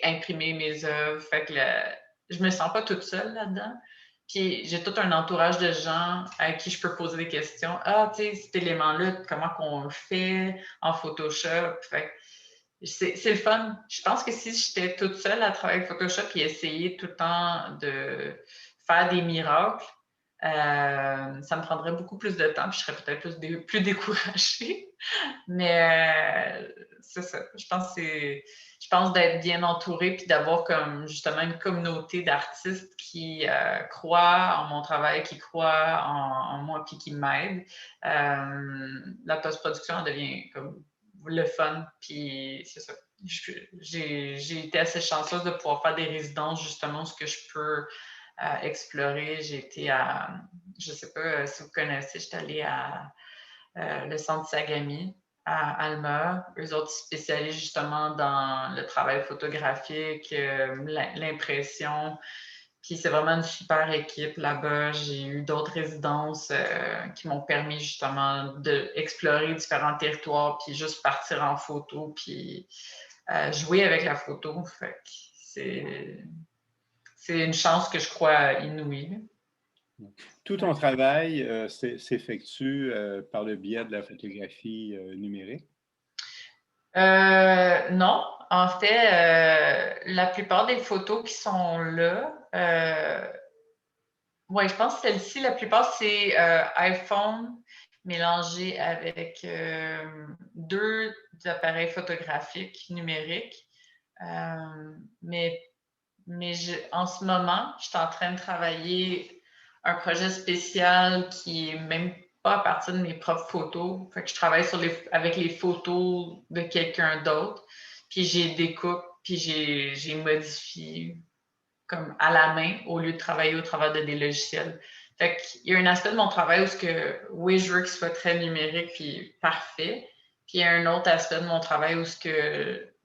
imprimer mes œuvres. Fait que je me sens pas toute seule là-dedans. Puis j'ai tout un entourage de gens à qui je peux poser des questions. Ah, tu sais, cet élément-là, comment qu'on le fait en Photoshop? Fait c'est le fun. Je pense que si j'étais toute seule à travailler avec Photoshop et essayer tout le temps de faire des miracles, ça me prendrait beaucoup plus de temps, puis je serais peut-être plus découragée. Mais c'est ça. Je pense d'être bien entourée puis d'avoir comme justement une communauté d'artistes qui croient en mon travail, qui croient en moi puis qui m'aident. La post-production elle devient comme le fun. Puis c'est ça. J'ai été assez chanceuse de pouvoir faire des résidences justement où ce que je peux explorer. J'ai été je ne sais pas si vous connaissez, j'étais allée à le centre Sagami à Alma. Eux autres spécialisent justement dans le travail photographique, l'impression. Puis c'est vraiment une super équipe là-bas. J'ai eu d'autres résidences qui m'ont permis justement d'explorer différents territoires, puis juste partir en photo, puis jouer avec la photo. Fait que c'est une chance que je crois inouïe. Tout ton travail s'effectue par le biais de la photographie numérique? Non. En fait, la plupart des photos qui sont là, oui, je pense que celle-ci, la plupart, c'est iPhone mélangé avec 2 appareils photographiques numériques. Mais en ce moment, je suis en train de travailler un projet spécial qui est même pas à partir de mes propres photos. Fait que je travaille avec les photos de quelqu'un d'autre, puis j'ai découpe, puis j'ai modifié comme à la main au lieu de travailler au travers de des logiciels. Fait qu'il y a un aspect de mon travail où oui, je veux qu'il soit très numérique puis parfait. Puis il y a un autre aspect de mon travail où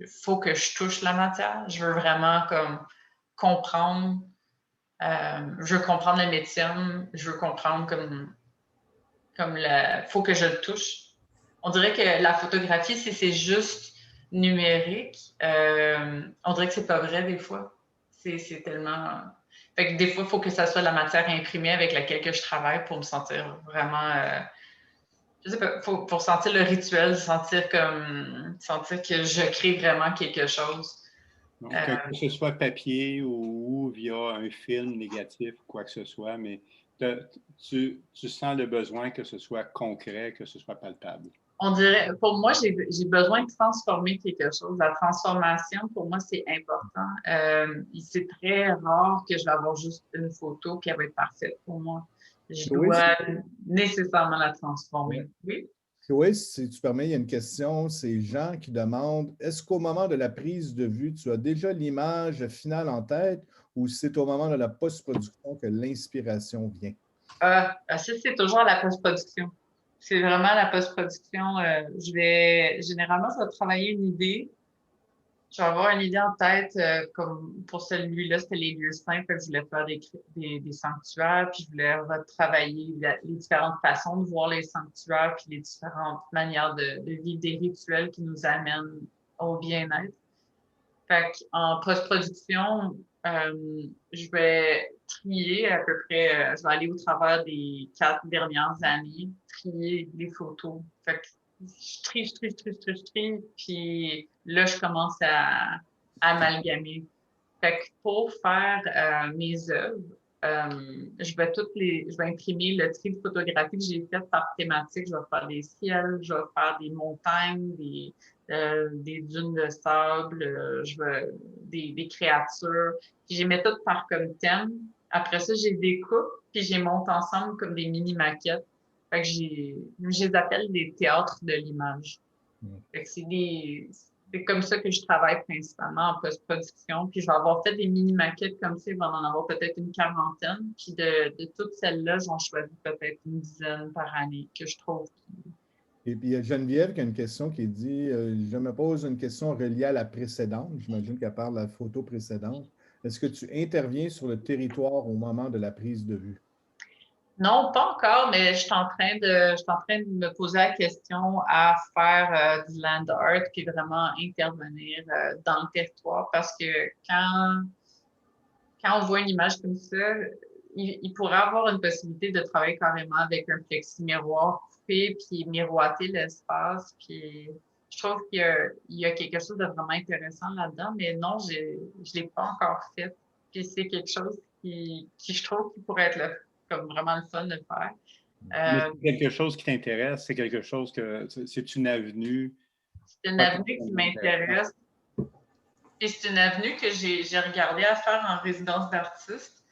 faut que je touche la matière. Je veux vraiment comme comprendre. Je veux comprendre le médium. Je veux comprendre faut que je le touche. On dirait que la photographie, si c'est juste numérique, on dirait que c'est pas vrai des fois. C'est tellement. Fait que des fois, il faut que ça soit la matière imprimée avec laquelle que je travaille pour me sentir vraiment. Je sais pas, pour sentir le rituel, sentir que je crée vraiment quelque chose. Donc, que ce soit papier ou via un film négatif ou quoi que ce soit, mais tu sens le besoin que ce soit concret, que ce soit palpable. On dirait, pour moi, j'ai besoin de transformer quelque chose. La transformation, pour moi, c'est important. C'est très rare que je vais avoir juste une photo qui va être parfaite pour moi. Je dois nécessairement la transformer. Oui. Oui, si tu permets, il y a une question. C'est Jean qui demande, est-ce qu'au moment de la prise de vue, tu as déjà l'image finale en tête ou c'est au moment de la post-production que l'inspiration vient? C'est toujours la post-production. C'est vraiment la post-production. Généralement, je vais travailler une idée. Je vais avoir une idée en tête, comme pour celui-là, c'était les lieux saints, que je voulais faire des sanctuaires, puis je voulais retravailler les différentes façons de voir les sanctuaires, puis les différentes manières de vivre des rituels qui nous amènent au bien-être. Fait qu'en post-production, je vais trier à peu près, je vais aller au travers des 4 dernières années, trier les photos. Fait que je trie, puis là, je commence à amalgamer. Fait que pour faire mes œuvres, je vais imprimer le tri de photographie que j'ai fait par thématique. Je vais faire des ciels, je vais faire des montagnes, des dunes de sable, des créatures. Puis je les mets toutes par comme thème. Après ça, j'ai des coupes, puis je les monte ensemble comme des mini-maquettes. Fait que je les appelle des théâtres de l'image. Fait que c'est comme ça que je travaille principalement en post-production. Puis je vais avoir fait des mini-maquettes comme ça, il va en avoir peut-être une 40aine. Puis de toutes celles-là, j'en choisis peut-être une 10aine par année que je trouve. Et puis il y a Geneviève qui a une question qui dit je me pose une question reliée à la précédente. J'imagine qu'elle parle de la photo précédente. Est-ce que tu interviens sur le territoire au moment de la prise de vue? Non, pas encore, mais je suis en train de me poser la question à faire du land art puis vraiment intervenir dans le territoire parce que quand on voit une image comme ça, il pourrait avoir une possibilité de travailler carrément avec un plexi miroir coupé puis miroiter l'espace. Puis je trouve qu'il y a quelque chose de vraiment intéressant là-dedans, mais non, je ne l'ai pas encore fait. Puis c'est quelque chose qui je trouve qui pourrait être comme vraiment le fun de faire. Mais c'est quelque chose qui t'intéresse, c'est quelque chose que c'est une avenue. C'est une avenue qui m'intéresse. Puis c'est une avenue que j'ai regardé à faire en résidence d'artiste.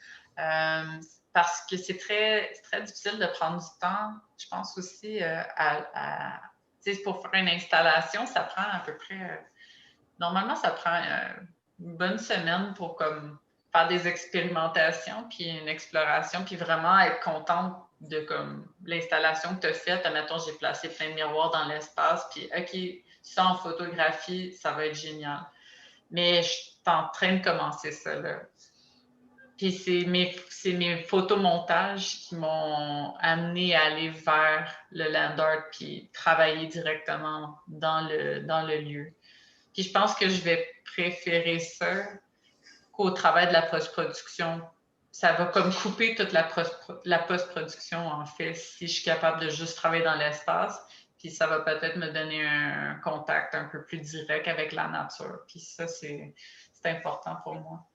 Parce que c'est très difficile de prendre du temps, je pense aussi, pour faire une installation, ça prend à peu près, normalement, ça prend une bonne semaine pour comme faire des expérimentations, puis une exploration, puis vraiment être contente de comme l'installation que tu as faite. Admettons, j'ai placé plein de miroirs dans l'espace, puis OK, ça en photographie, ça va être génial. Mais je suis en train de commencer ça, là. Puis c'est mes photomontages qui m'ont amené à aller vers le land art puis travailler directement dans le lieu. Puis je pense que je vais préférer ça qu'au travail de la post-production. Ça va comme couper toute la post-production, en fait, si je suis capable de juste travailler dans l'espace. Puis ça va peut-être me donner un contact un peu plus direct avec la nature. Puis ça, c'est important pour moi.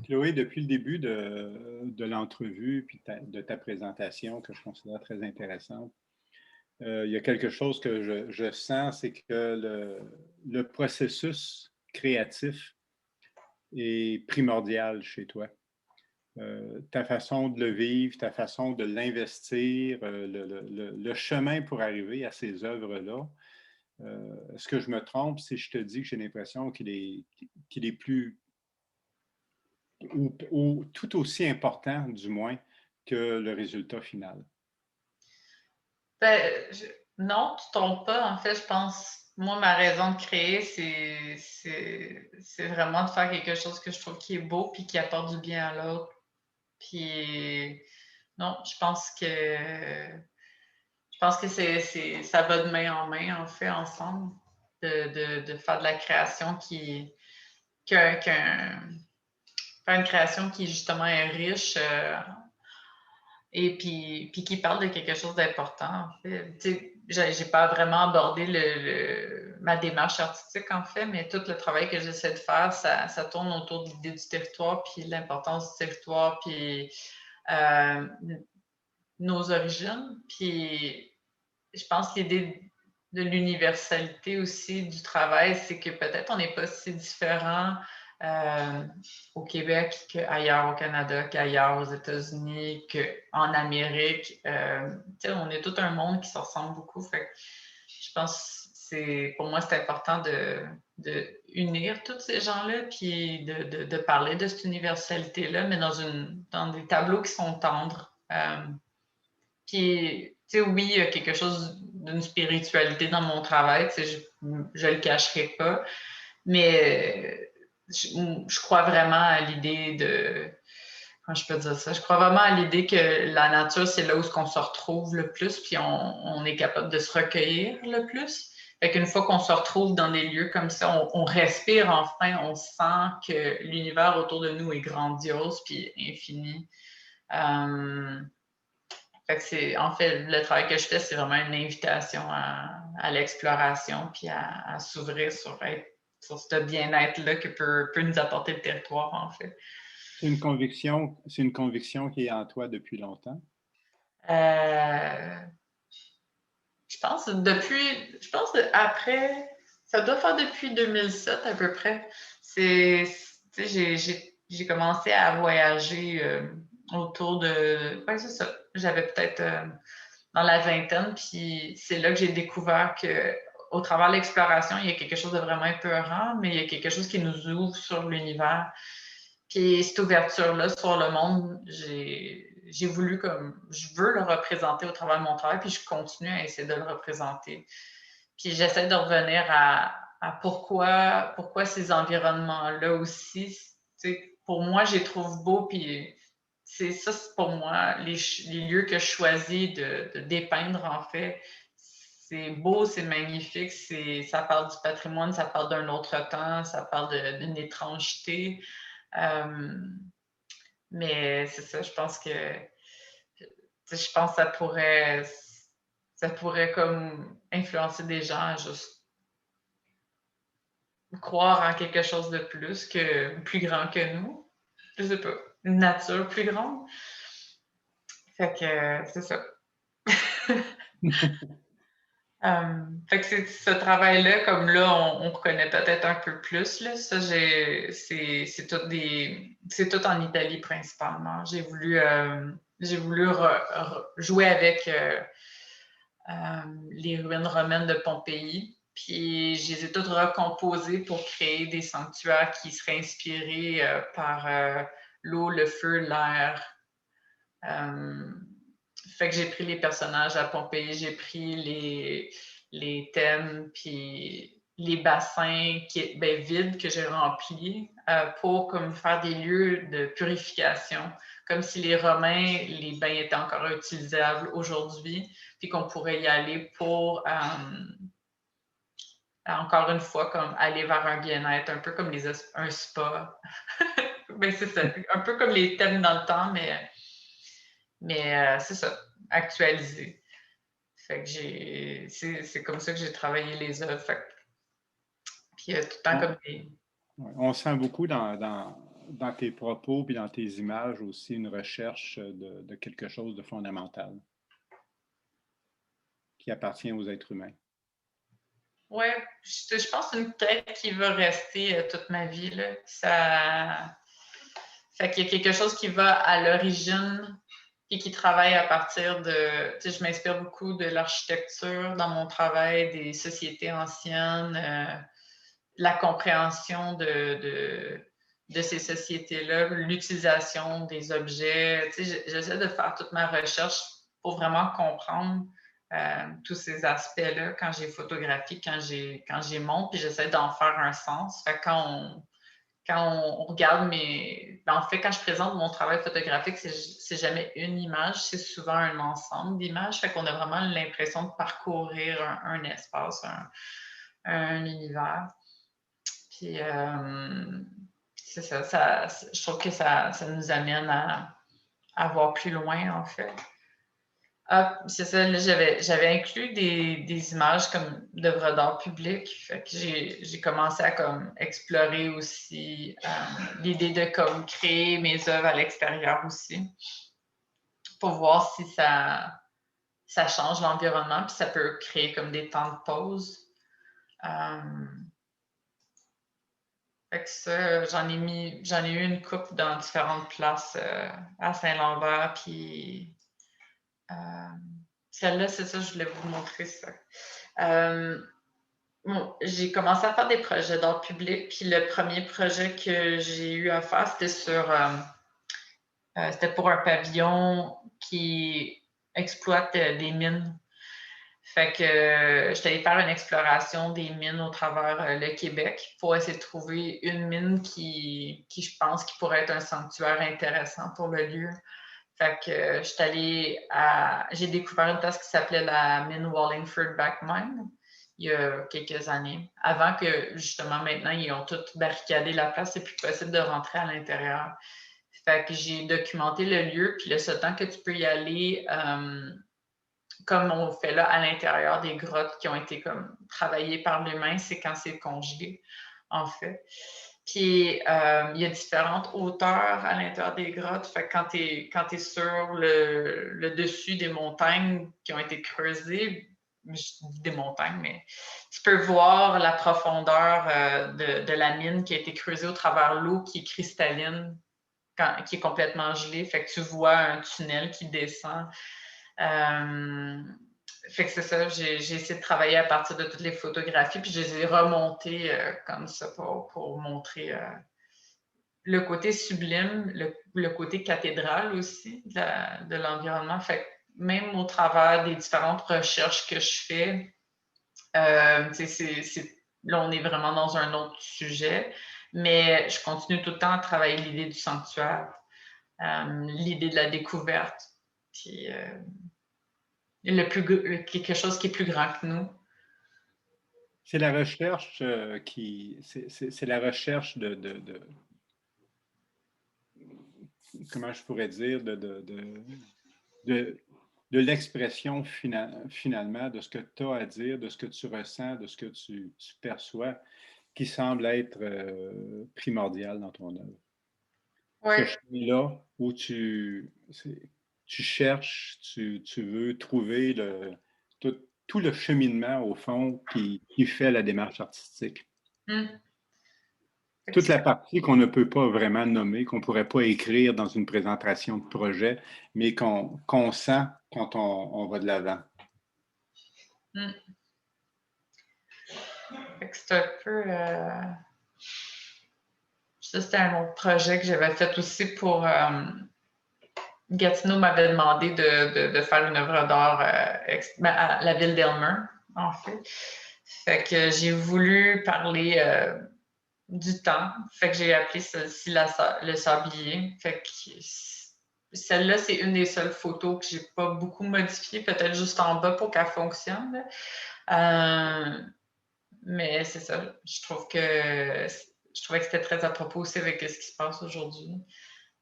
Chloé, depuis le début de l'entrevue puis de ta présentation, que je considère très intéressante, il y a quelque chose que je sens, c'est que le processus créatif est primordial chez toi. Ta façon de le vivre, ta façon de l'investir, le chemin pour arriver à ces œuvres-là. Est-ce que je me trompe si je te dis que j'ai l'impression qu'il est plus ou tout aussi important, du moins, que le résultat final? Ben, non, tu ne trompes pas. En fait, je pense, moi, ma raison de créer, c'est vraiment de faire quelque chose que je trouve qui est beau puis qui apporte du bien à l'autre. Puis, non, je pense que ça va de main en main, en fait, ensemble, de faire de la création faire une création qui, justement, est riche et puis qui parle de quelque chose d'important, en fait. Tu sais, j'ai pas vraiment abordé ma démarche artistique, en fait, mais tout le travail que j'essaie de faire, ça tourne autour de l'idée du territoire, puis l'importance du territoire, puis nos origines. Puis je pense que l'idée de l'universalité aussi du travail, c'est que peut-être on n'est pas si différent au Québec qu'ailleurs au Canada, qu'ailleurs aux États-Unis, qu'en Amérique. On est tout un monde qui se ressemble beaucoup. Fait que je pense que pour moi, c'est important de unir tous ces gens-là, puis de parler de cette universalité-là, mais dans des tableaux qui sont tendres. Puis, tu sais, oui, il y a quelque chose d'une spiritualité dans mon travail, tu sais, je le cacherai pas, mais je crois vraiment à l'idée de... Comment je peux dire ça? Je crois vraiment à l'idée que la nature, c'est là où on se retrouve le plus, puis on est capable de se recueillir le plus. Fait qu'une fois qu'on se retrouve dans des lieux comme ça, on respire enfin, on sent que l'univers autour de nous est grandiose puis infini. Fait que en fait, le travail que je fais, c'est vraiment une invitation à l'exploration puis à s'ouvrir sur ce bien-être-là que peut nous apporter le territoire, en fait. C'est une conviction qui est en toi depuis longtemps? Je pense après, ça doit faire depuis 2007 à peu près. J'ai commencé à voyager autour de... Ouais, c'est ça. J'avais peut-être dans la vingtaine, puis c'est là que j'ai découvert que au travers de l'exploration, il y a quelque chose de vraiment épeurant, mais il y a quelque chose qui nous ouvre sur l'univers. Puis cette ouverture-là sur le monde, j'ai voulu je veux le représenter au travers de mon travail, puis je continue à essayer de le représenter. Puis j'essaie de revenir à pourquoi ces environnements-là aussi, pour moi, je les trouve beaux, puis c'est pour moi, les lieux que je choisis de dépeindre, en fait. C'est beau, c'est magnifique, ça parle du patrimoine, ça parle d'un autre temps, ça parle d'une étrangeté. Mais c'est ça, je pense que ça pourrait comme influencer des gens à juste croire en quelque chose de plus grand que nous. Je sais pas, une nature plus grande. Fait que c'est ça. Fait que c'est ce travail-là, comme là, on reconnaît peut-être un peu plus. Là. Ça, c'est tout en Italie principalement. J'ai voulu jouer avec les ruines romaines de Pompéi. Puis je les ai toutes recomposées pour créer des sanctuaires qui seraient inspirés par l'eau, le feu, l'air. Fait que j'ai pris les personnages à Pompéi, j'ai pris les thèmes, puis les bassins vides que j'ai remplis pour comme faire des lieux de purification, comme si les Romains, les bains étaient encore utilisables aujourd'hui, puis qu'on pourrait y aller pour, encore une fois, comme aller vers un bien-être, un peu comme un spa. Ben, c'est ça, un peu comme les thèmes dans le temps, mais c'est ça, actualisé. Fait que c'est comme ça que j'ai travaillé les œuvres. Puis tout le temps comme des... On sent beaucoup dans tes propos puis dans tes images aussi une recherche de quelque chose de fondamental qui appartient aux êtres humains. Oui, je pense que c'est une quête qui va rester toute ma vie. Là. Ça... Fait qu'il y a quelque chose qui va à l'origine et qui travaille à partir de... Tu sais, je m'inspire beaucoup de l'architecture dans mon travail, des sociétés anciennes, la compréhension de ces sociétés-là, l'utilisation des objets. Tu sais, j'essaie de faire toute ma recherche pour vraiment comprendre tous ces aspects-là quand j'ai photographie, quand j'ai monte, puis j'essaie d'en faire un sens. Fait que quand on regarde en fait, quand je présente mon travail photographique, c'est jamais une image, c'est souvent un ensemble d'images. Fait qu'on a vraiment l'impression de parcourir un espace, un univers. Puis, c'est ça, je trouve que ça nous amène à voir plus loin, en fait. Ah, c'est ça, là, j'avais inclus des images comme d'œuvres d'art public. Fait que j'ai commencé à comme explorer aussi l'idée de comme créer mes œuvres à l'extérieur aussi pour voir si ça change l'environnement puis ça peut créer comme des temps de pause. Fait que ça, j'en ai eu une coupe dans différentes places à Saint-Lambert, puis celle-là, c'est ça, je voulais vous montrer ça. Bon, j'ai commencé à faire des projets d'art public, puis le premier projet que j'ai eu à faire, c'était pour un pavillon qui exploite des mines. Fait que j'étais allée faire une exploration des mines au travers le Québec pour essayer de trouver une mine qui je pense, qui pourrait être un sanctuaire intéressant pour le lieu. Fait que j'ai découvert une place qui s'appelait la mine Wallingford Back Mine il y a quelques années. Avant que, justement, maintenant, ils ont tout barricadé la place, c'est plus possible de rentrer à l'intérieur. Fait que j'ai documenté le lieu, puis le seul temps que tu peux y aller, comme on fait là à l'intérieur des grottes qui ont été comme travaillées par l'humain, c'est quand c'est congelé, en fait. Puis, il y a différentes hauteurs à l'intérieur des grottes. Fait que quand tu es sur le dessus des montagnes qui ont été creusées, je dis des montagnes, mais tu peux voir la profondeur de la mine qui a été creusée au travers l'eau qui est cristalline, qui est complètement gelée. Fait que tu vois un tunnel qui descend. Fait que c'est ça, j'ai essayé de travailler à partir de toutes les photographies, puis je les ai remontées comme ça pour montrer le côté sublime, le côté cathédral aussi de l'environnement. Fait que même au travers des différentes recherches que je fais, là, on est vraiment dans un autre sujet, mais je continue tout le temps à travailler l'idée du sanctuaire, l'idée de la découverte, puis quelque chose qui est plus grand que nous. C'est la recherche c'est la recherche comment je pourrais dire, de l'expression finalement de ce que tu as à dire, de ce que tu ressens, de ce que tu perçois, qui semble être primordial dans ton œuvre. Ouais. Ce chemin-là où tu cherches, tu veux trouver tout le cheminement, au fond, qui fait la démarche artistique. Toute la partie qu'on ne peut pas vraiment nommer, qu'on ne pourrait pas écrire dans une présentation de projet, mais qu'on sent quand on va de l'avant. C'est un peu... Ça, c'était un autre projet que j'avais fait aussi pour... Gatineau m'avait demandé de faire une œuvre d'art à la ville d'Elmer, en fait. Fait que j'ai voulu parler du temps. Fait que j'ai appelé celle-ci le sablier. Fait que celle-là, c'est une des seules photos que j'ai pas beaucoup modifiées, peut-être juste en bas pour qu'elle fonctionne. Mais c'est ça. Je trouvais que c'était très à propos aussi avec ce qui se passe aujourd'hui.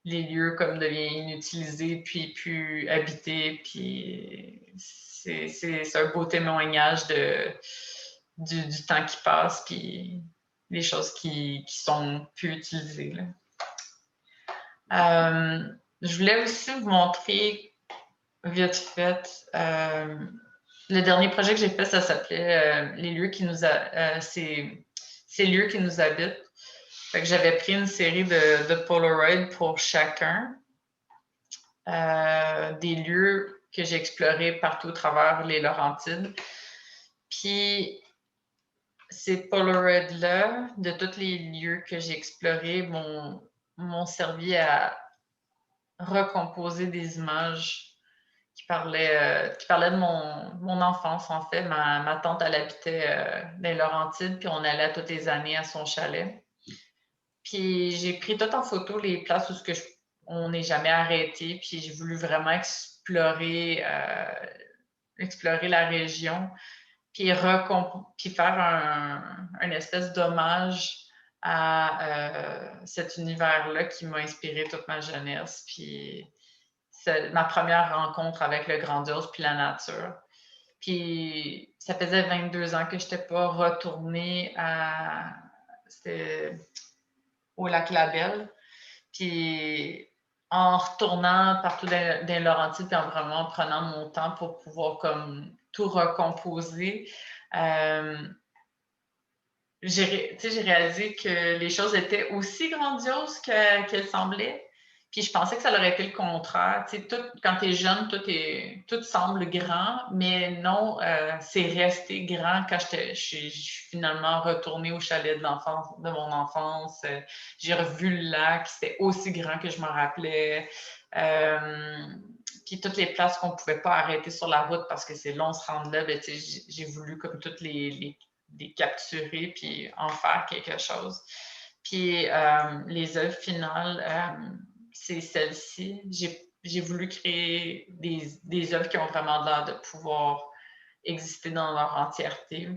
Les lieux comme deviennent inutilisés, puis plus habités, puis c'est un beau témoignage du temps qui passe, puis les choses qui sont plus utilisées. Je voulais aussi vous montrer vite fait le dernier projet que j'ai fait, ça s'appelait les lieux qui nous ces lieux qui nous habitent. Fait que j'avais pris une série de Polaroid pour chacun, des lieux que j'ai explorés partout à travers les Laurentides. Puis ces Polaroids-là, de tous les lieux que j'ai explorés, m'ont servi à recomposer des images qui parlaient de mon enfance, en fait. Ma tante, elle habitait dans les Laurentides, puis on allait toutes les années à son chalet. Puis j'ai pris tout en photo les places où on n'est jamais arrêté, puis j'ai voulu vraiment explorer la région, puis faire un espèce d'hommage à cet univers-là qui m'a inspiré toute ma jeunesse, puis c'est ma première rencontre avec le grandiose puis la nature. Puis ça faisait 22 ans que je n'étais pas retournée au lac Labelle. Puis en retournant partout dans Laurentides, puis en vraiment prenant mon temps pour pouvoir comme tout recomposer, j'ai réalisé que les choses étaient aussi grandioses qu'elles semblaient. Puis je pensais que ça aurait été le contraire. Quand tu es jeune, tout semble grand, mais non, c'est resté grand quand je suis finalement retournée au chalet de mon enfance. J'ai revu le lac, c'était aussi grand que je m'en rappelais. Puis toutes les places qu'on ne pouvait pas arrêter sur la route parce que c'est long se rendre là, ben, j'ai voulu comme toutes les capturer puis en faire quelque chose. Puis les œuvres finales, c'est celle-ci. J'ai voulu créer des œuvres qui ont vraiment l'air de pouvoir exister dans leur entièreté.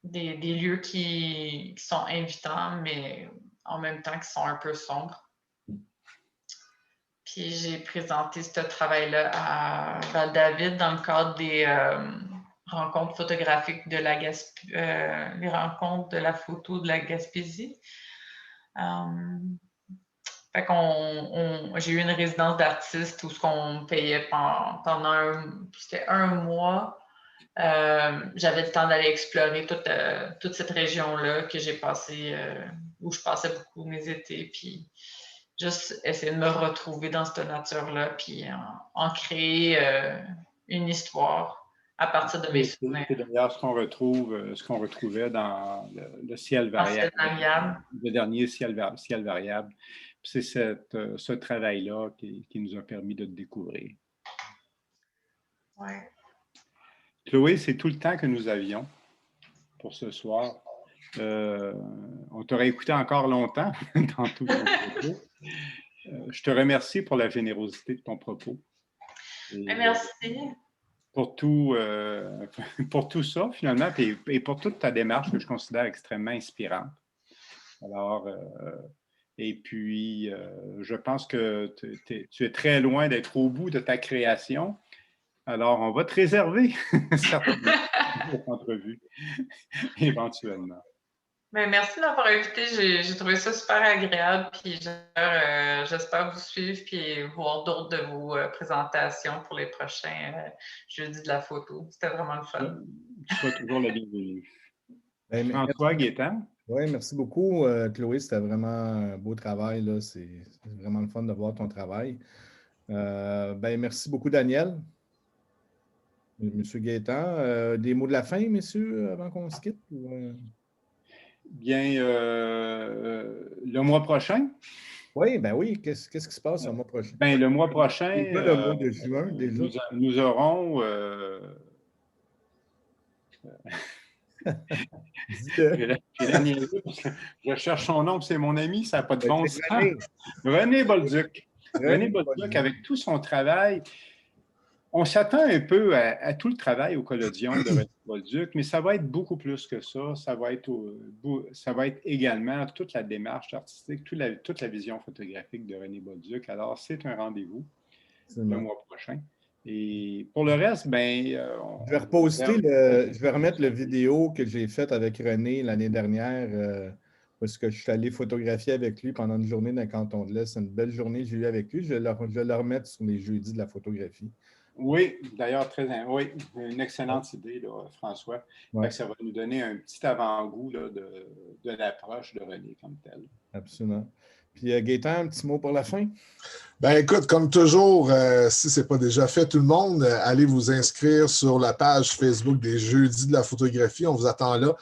Des lieux qui sont invitants, mais en même temps qui sont un peu sombres. Puis j'ai présenté ce travail-là à Val-David dans le cadre des rencontres photographiques de les rencontres de la photo de la Gaspésie. Fait j'ai eu une résidence d'artiste où ce qu'on payait pendant c'était un mois. J'avais le temps d'aller explorer toute cette région-là que j'ai passé, où je passais beaucoup mes étés, puis juste essayer de me retrouver dans cette nature-là, puis en créer une histoire à partir de mes souvenirs. C'est d'ailleurs ce qu'on retrouvait dans le ciel variable, le dernier ciel variable. C'est ce travail-là qui nous a permis de te découvrir. Ouais. Chloé, c'est tout le temps que nous avions pour ce soir. On t'aurait écouté encore longtemps dans tout ton propos. Je te remercie pour la générosité de ton propos. Merci. Pour tout ça, finalement, et pour toute ta démarche que je considère extrêmement inspirante. Alors, et puis, je pense que tu es très loin d'être au bout de ta création. Alors, on va te réserver certainement Cette entrevue, éventuellement. Ben, merci de m'avoir invité. J'ai trouvé ça super agréable. Puis j'espère vous suivre puis voir d'autres de vos présentations pour les prochains jeudis de la photo. C'était vraiment le fun. Tu seras toujours la bienvenue. Ben, François, Gaétan? Oui, merci beaucoup, Chloé. C'était vraiment un beau travail, là. C'est vraiment le fun de voir ton travail. Ben, merci beaucoup, Daniel. Monsieur Gaétan, des mots de la fin, messieurs, avant qu'on se quitte? Bien, le mois prochain? Oui, ben oui. Qu'est-ce qui se passe le mois prochain? Ben, le mois prochain, le mois de juin, déjà. Nous aurons... je cherche son nom, c'est mon ami, ça n'a pas de bon sens. René Bolduc. René Bolduc, avec tout son travail, on s'attend un peu à tout le travail au Collodion de René Bolduc, mais ça va être beaucoup plus que ça. Ça va être également toute la démarche artistique, toute la vision photographique de René Bolduc. Alors, c'est un rendez-vous le mois prochain. Et pour le reste, ben, je vais remettre la vidéo que j'ai faite avec René l'année dernière, parce que je suis allé photographier avec lui pendant une journée dans le canton de l'Est. C'est une belle journée que j'ai eue avec lui. Je vais le remettre sur les jeudis de la photographie. Oui, d'ailleurs, oui, une excellente idée, là, François. Ouais. Ça va nous donner un petit avant-goût là, de l'approche de René comme tel. Absolument. Puis Gaétan, un petit mot pour la fin? Ben écoute, comme toujours, si ce n'est pas déjà fait, tout le monde, allez vous inscrire sur la page Facebook des Jeudis de la photographie. On vous attend là.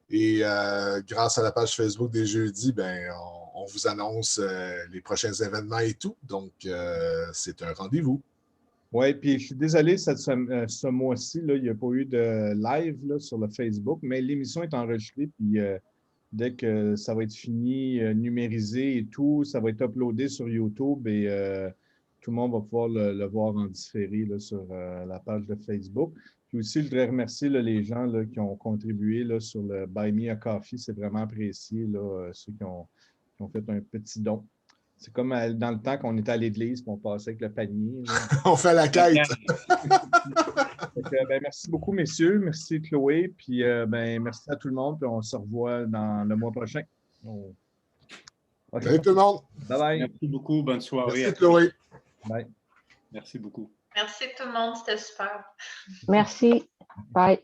Et grâce à la page Facebook des Jeudis, ben, on vous annonce les prochains événements et tout. Donc, c'est un rendez-vous. Oui, puis je suis désolé, ce mois-ci, il n'y a pas eu de live là, sur le Facebook, mais l'émission est enregistrée, puis dès que ça va être fini, numérisé et tout, ça va être uploadé sur YouTube et tout le monde va pouvoir le voir en différé là, sur la page de Facebook. Puis aussi, je voudrais remercier là, les gens là, qui ont contribué là, sur le Buy Me a Coffee. C'est vraiment apprécié, là, ceux qui ont fait un petit don. C'est comme dans le temps qu'on était à l'église et on passait avec le panier. On fait la quête. Ben, merci beaucoup, messieurs. Merci, Chloé. Puis ben, merci à tout le monde. Puis on se revoit dans le mois prochain. Okay. Salut tout le monde. Bye bye. Merci beaucoup. Bonne soirée. Merci, Chloé. Bye. Merci beaucoup. Merci tout le monde. C'était super. Merci. Bye.